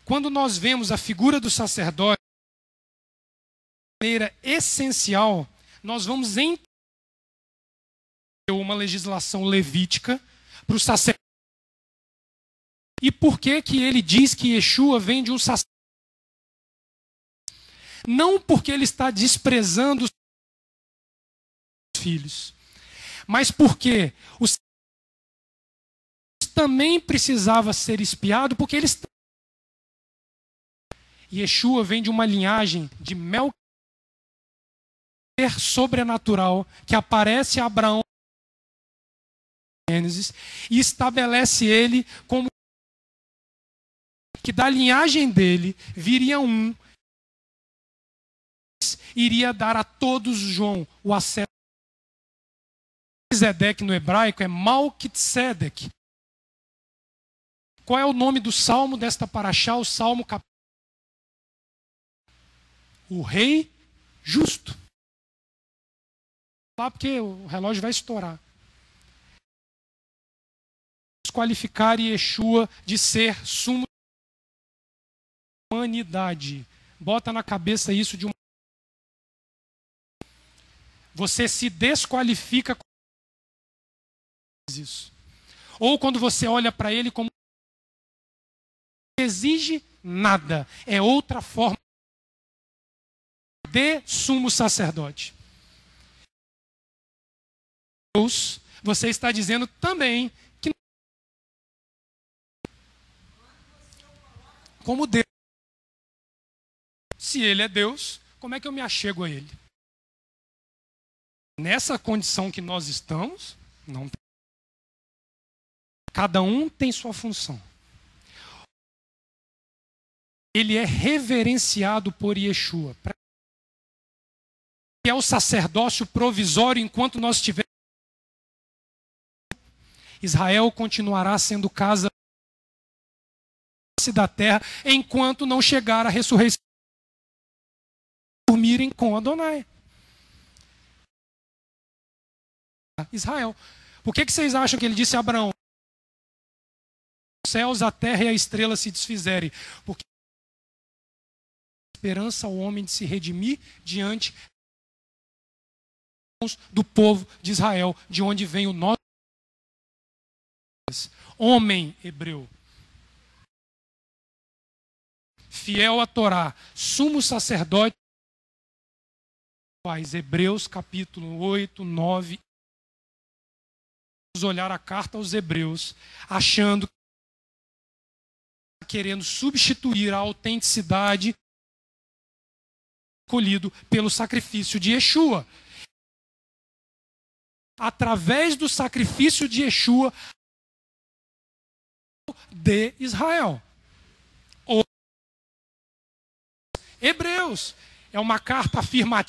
quando nós vemos a figura do sacerdote de maneira essencial, nós vamos entender uma legislação levítica para o sacerdote. E por que ele diz que Yeshua vem de um sacerdote? Não porque ele está desprezando os filhos, mas porque os também precisava ser espiado, porque eles... Yeshua vem de uma linhagem de Melquisedeque sobrenatural que aparece a Abraão em Gênesis e estabelece ele como que da linhagem dele viria um iria dar a todos, João, o acesso. Melquisedeque no hebraico é Malquitzedek. Qual é o nome do salmo desta paraxá? O salmo capítulo. O rei justo. Lá porque o relógio vai estourar. Desqualificar Yeshua de ser sumo da humanidade. Bota na cabeça isso de uma... Você se desqualifica com isso. Ou quando você olha para ele como exige nada. É outra forma de sumo sacerdote. Deus, você está dizendo também que como Deus, se ele é Deus, como é que eu me achego a ele? Nessa condição que nós estamos, não tem. Cada um tem sua função. Ele é reverenciado por Yeshua. É o sacerdócio provisório enquanto nós estivermos. Israel continuará sendo casa da terra enquanto não chegar a ressurreição. Dormirem com Adonai. Israel. Por que vocês acham que ele disse a Abraão? Os céus, a terra e a estrela se desfizerem. Porque a esperança ao homem de se redimir diante do povo de Israel, de onde vem o nosso homem hebreu. Fiel à Torá, sumo sacerdote. Hebreus capítulo 8, 9. Vamos olhar a carta aos Hebreus, achando querendo substituir a autenticidade escolhido pelo sacrifício de Yeshua. Através do sacrifício de Yeshua de Israel. Hebreus é uma carta afirmativa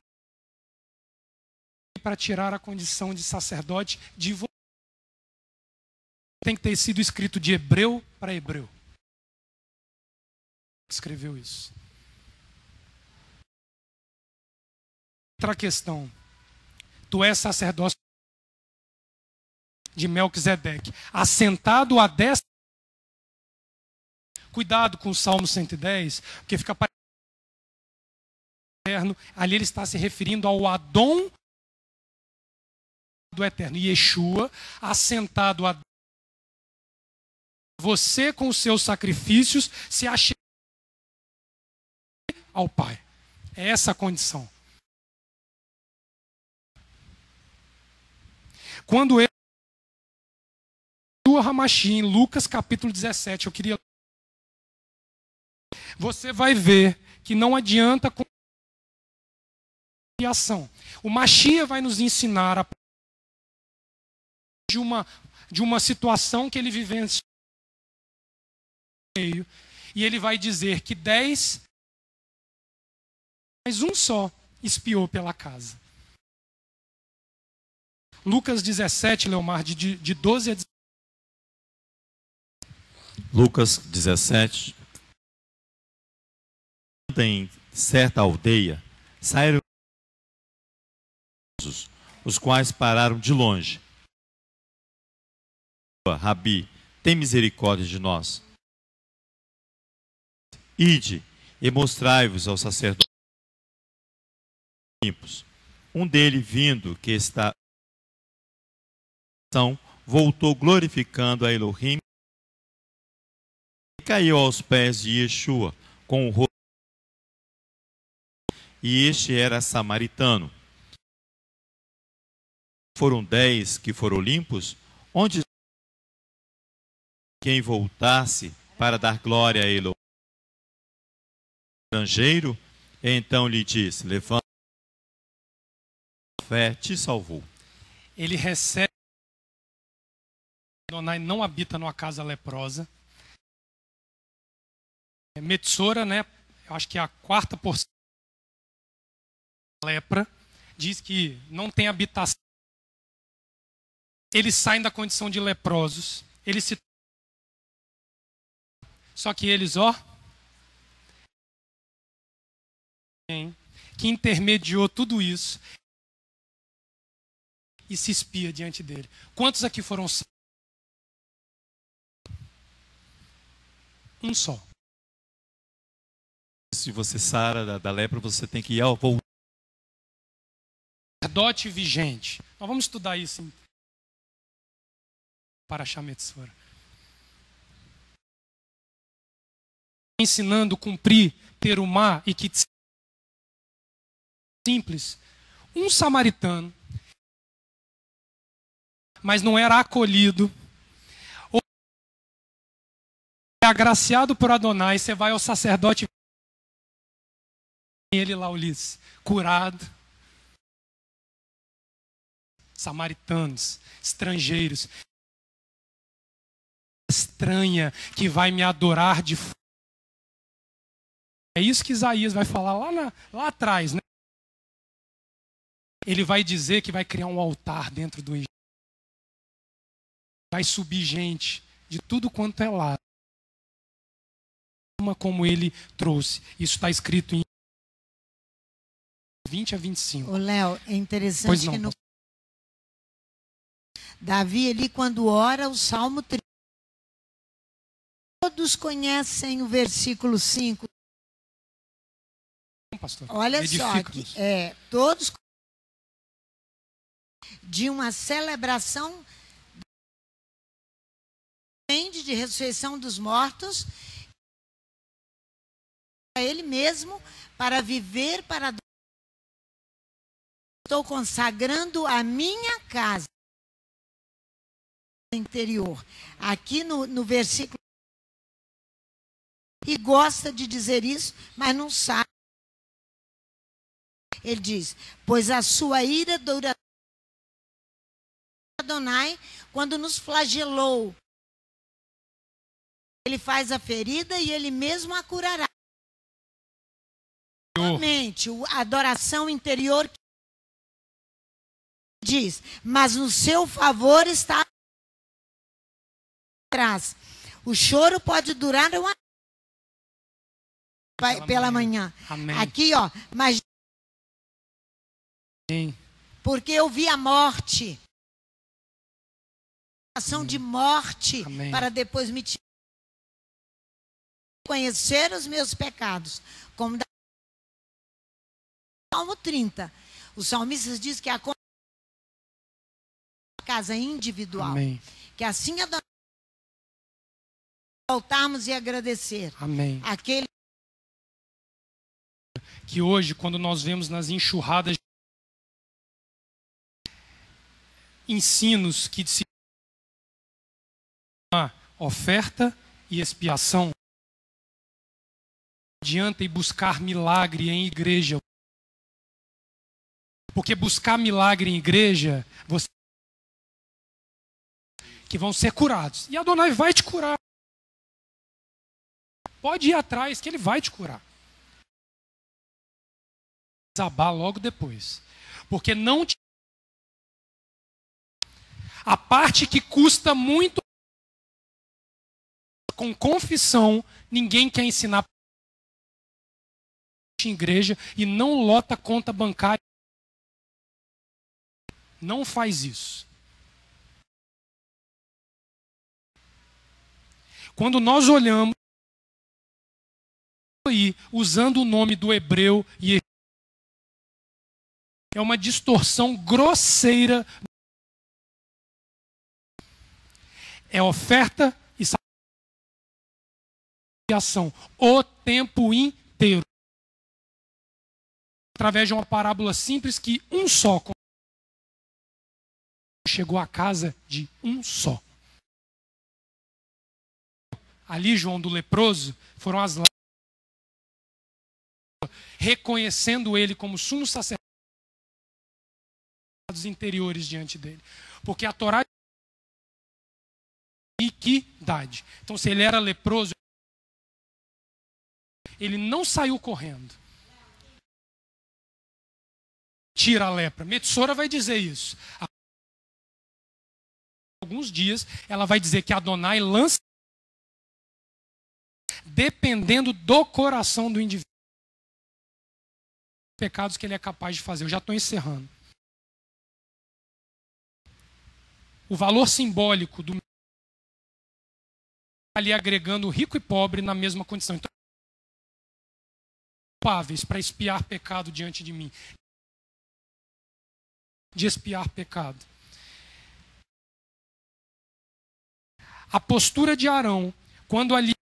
para tirar a condição de sacerdote de você. tem que ter sido escrito de hebreu para hebreu. Escreveu isso. Outra questão. Tu és sacerdócio de Melquisedeque, assentado à destra. Cuidado com o Salmo 110, porque fica parecendo eterno. Ali ele está se referindo ao Adão do eterno. Yeshua, assentado a você com os seus sacrifícios se achega ao Pai. É essa a condição. Quando ele Hamashim, em Lucas capítulo 17, eu queria... Você vai ver que não adianta com ação. O Mashiach vai nos ensinar a de uma situação que ele vivenciou e ele vai dizer que 10, mas um só espiou pela casa. Lucas 17, Leomar, de 12 a 17. Lucas 17. Em certa aldeia, saíram os quais pararam de longe. Rabi, tem misericórdia de nós. Ide e mostrai-vos aos sacerdotes limpos. Um deles, vindo que está voltou glorificando a Elohim e caiu aos pés de Yeshua com o rosto. E este era samaritano. Foram 10 que foram limpos, onde quem voltasse para dar glória a Elohim. Estrangeiro, então lhe disse: levanta, a fé te salvou. Ele recebe. Adonai não habita numa casa leprosa. Metzora, né? Eu acho que é a 4% da lepra. Diz que não tem habitação. Eles saem da condição de leprosos. Eles se... Só que eles, ó, que intermediou tudo isso e se espia diante dele. Quantos aqui foram salvos? Um só. Se você sara da lepra, você tem que ir ao voltar. Sacerdote vigente. Nós vamos estudar isso para achar Metzora. Ensinando cumprir terumá e que simples. Um samaritano, mas não era acolhido. Ou é agraciado por Adonai, você vai ao sacerdote, ele lá, Ulisses, curado. Samaritanos, estrangeiros. Estranha que vai me adorar de fora. É isso que Isaías vai falar lá atrás, né? Ele vai dizer que vai criar um altar dentro do Egito. Vai subir gente de tudo quanto é lado. Como ele trouxe. Isso está escrito em 20 a 25. Ô, Léo, é interessante que no Davi, ali, quando ora, o Salmo 30. Todos conhecem o versículo 5. Pastor, olha só, todos de uma celebração de ressurreição dos mortos, a ele mesmo, para viver para Deus. Estou consagrando a minha casa interior. Aqui no versículo, e gosta de dizer isso, mas não sabe. Ele diz: pois a sua ira dura Adonai, quando nos flagelou, ele faz a ferida e ele mesmo a curará. Realmente, a adoração interior diz: mas no seu favor está. atrás. O choro pode durar pela manhã. Amém. Aqui, ó, mas Amém. porque eu vi a morte. Ação de morte. Amém. Para depois me conhecer os meus pecados. Como da Salmo 30. O salmista diz que a casa individual. Amém. Que assim voltarmos e agradecer. Amém. Aquele Que hoje, quando nós vemos nas enxurradas ensinos que se oferta e expiação, não adianta ir buscar milagre em igreja. Porque buscar milagre em igreja, você que vão ser curados. E Adonai vai te curar. Pode ir atrás que ele vai te curar. Desabar logo depois. Porque não te... A parte que custa muito com confissão, ninguém quer ensinar em igreja e não lota conta bancária. Não faz isso. Quando nós olhamos aí, usando o nome do hebreu, e é uma distorção grosseira. É oferta e ação o tempo inteiro. Através de uma parábola simples que um só chegou à casa de um só. Ali, João, do leproso, foram as lágrimas, reconhecendo ele como sumo sacerdote dos interiores diante dele. Porque a Torá é iniquidade. Então, se ele era leproso, ele não saiu correndo. Tira a lepra. Metsora vai dizer isso. Alguns dias, ela vai dizer que Adonai lança, dependendo do coração do indivíduo, pecados que ele é capaz de fazer. Eu já estou encerrando. O valor simbólico do ali agregando rico e pobre na mesma condição. Então, culpáveis para expiar pecado diante de mim. De expiar pecado. A postura de Arão, quando ali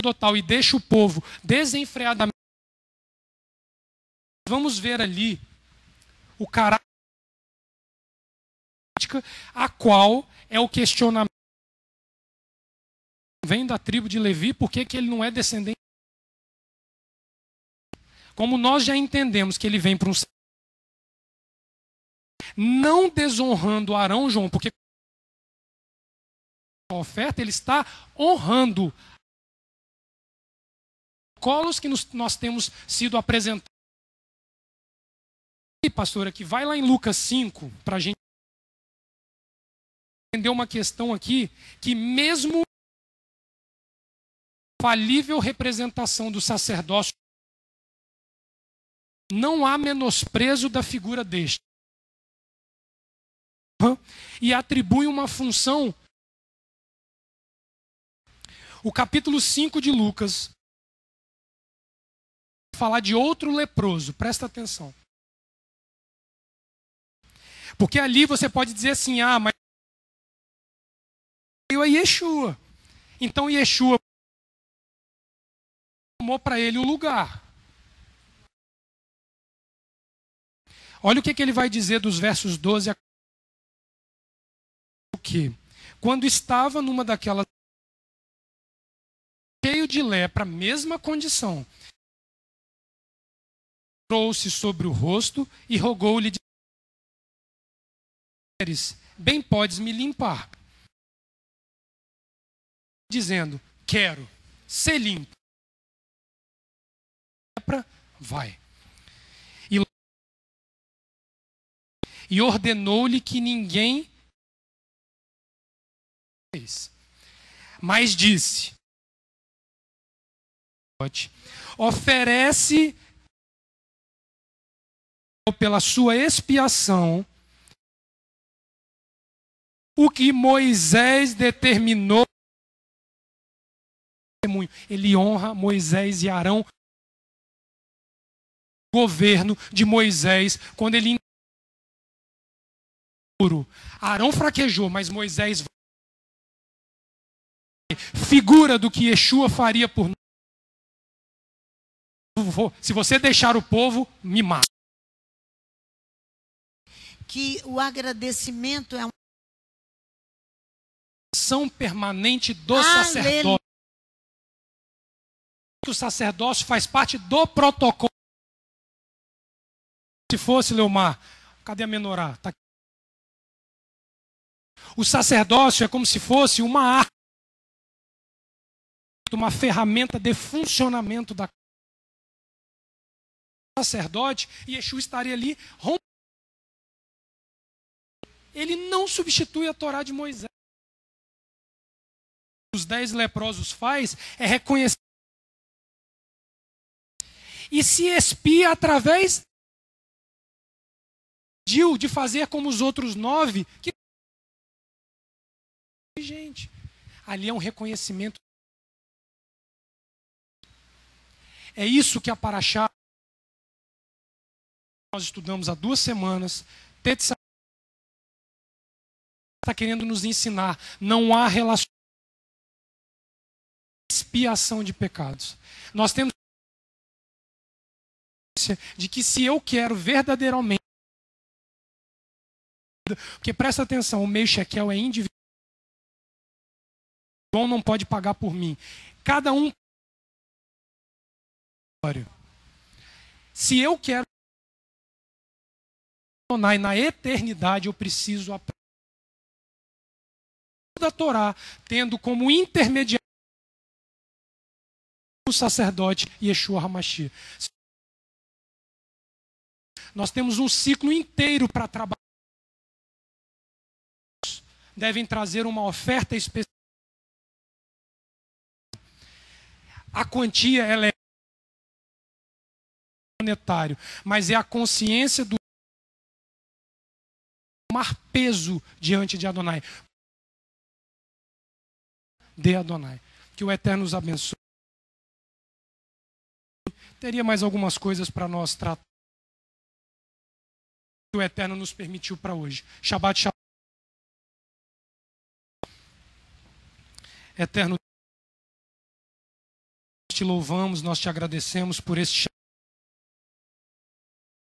total e deixa o povo desenfreadamente, vamos ver ali o caráter a qual é o questionamento. Vem da tribo de Levi, por que ele não é descendente? Como nós já entendemos que ele vem para um não desonrando Arão, João, porque a oferta ele está honrando colos que nós temos sido apresentados. E pastora, que vai lá em Lucas 5 para a gente entender uma questão aqui que mesmo falível representação do sacerdócio, não há menosprezo da figura deste. E atribui uma função. O capítulo 5 de Lucas falar de outro leproso, presta atenção. Porque ali você pode dizer assim, mas eu é Yeshua. Então Yeshua tomou para ele o lugar. Olha o que ele vai dizer dos versos 12 a 14. O que? Quando estava numa daquelas cheio de lepra, mesma condição, trouxe sobre o rosto e rogou-lhe, bem podes me limpar, dizendo, quero ser limpo. Lepra, vai. E ordenou-lhe que ninguém Mas disse: oferece pela sua expiação o que Moisés determinou. Ele honra Moisés e Arão, o governo de Moisés, quando ele Arão fraquejou, mas Moisés, figura do que Yeshua faria por nós. Se você deixar o povo, me mata. Que o agradecimento é uma ação permanente do sacerdócio. O sacerdócio faz parte do protocolo. Se fosse, Leomar, cadê a menorá? Tá aqui. O sacerdócio é como se fosse uma arma, uma ferramenta de funcionamento da sacerdote, e Yeshua estaria ali rompendo. Ele não substitui a Torá de Moisés. O que os 10 leprosos faz é reconhecer e se expia através de fazer como os outros 9, que gente, ali é um reconhecimento. É isso que a Paraxá nós estudamos há 2 semanas. Está querendo nos ensinar. Não há relação expiação de pecados. Nós temos de que se eu quero verdadeiramente, porque presta atenção, o meio shekel é individual. João não pode pagar por mim. Cada um. Se eu quero na eternidade, eu preciso aprender da Torá, tendo como intermediário o sacerdote Yeshua HaMashiach. Nós temos um ciclo inteiro para trabalhar. Devem trazer uma oferta especial. A quantia ela é monetário, mas é a consciência do tomar peso diante de Adonai. De Adonai. Que o Eterno nos abençoe. Teria mais algumas coisas para nós tratar. Que o Eterno nos permitiu para hoje. Shabbat Shalom. Eterno, nós te louvamos, nós te agradecemos por este Shabbat.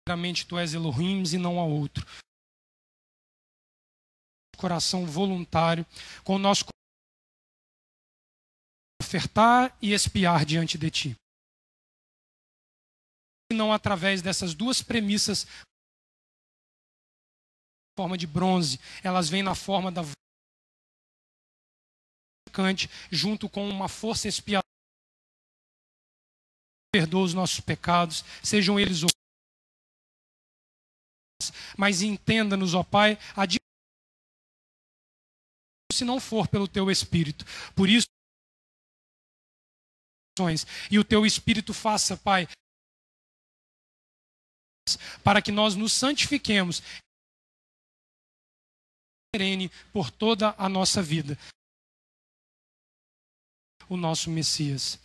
Realmente tu és Elohim e não há outro. Coração voluntário, com o nosso coração ofertar e expiar diante de ti. E não através dessas 2 premissas, forma de bronze, elas vêm na forma da junto com uma força expiatória. Perdoa os nossos pecados, sejam eles mas entenda-nos, ó Pai, se não for pelo teu Espírito. Por isso, e o teu Espírito faça, Pai, para que nós nos santifiquemos por toda a nossa vida. O nosso Messias.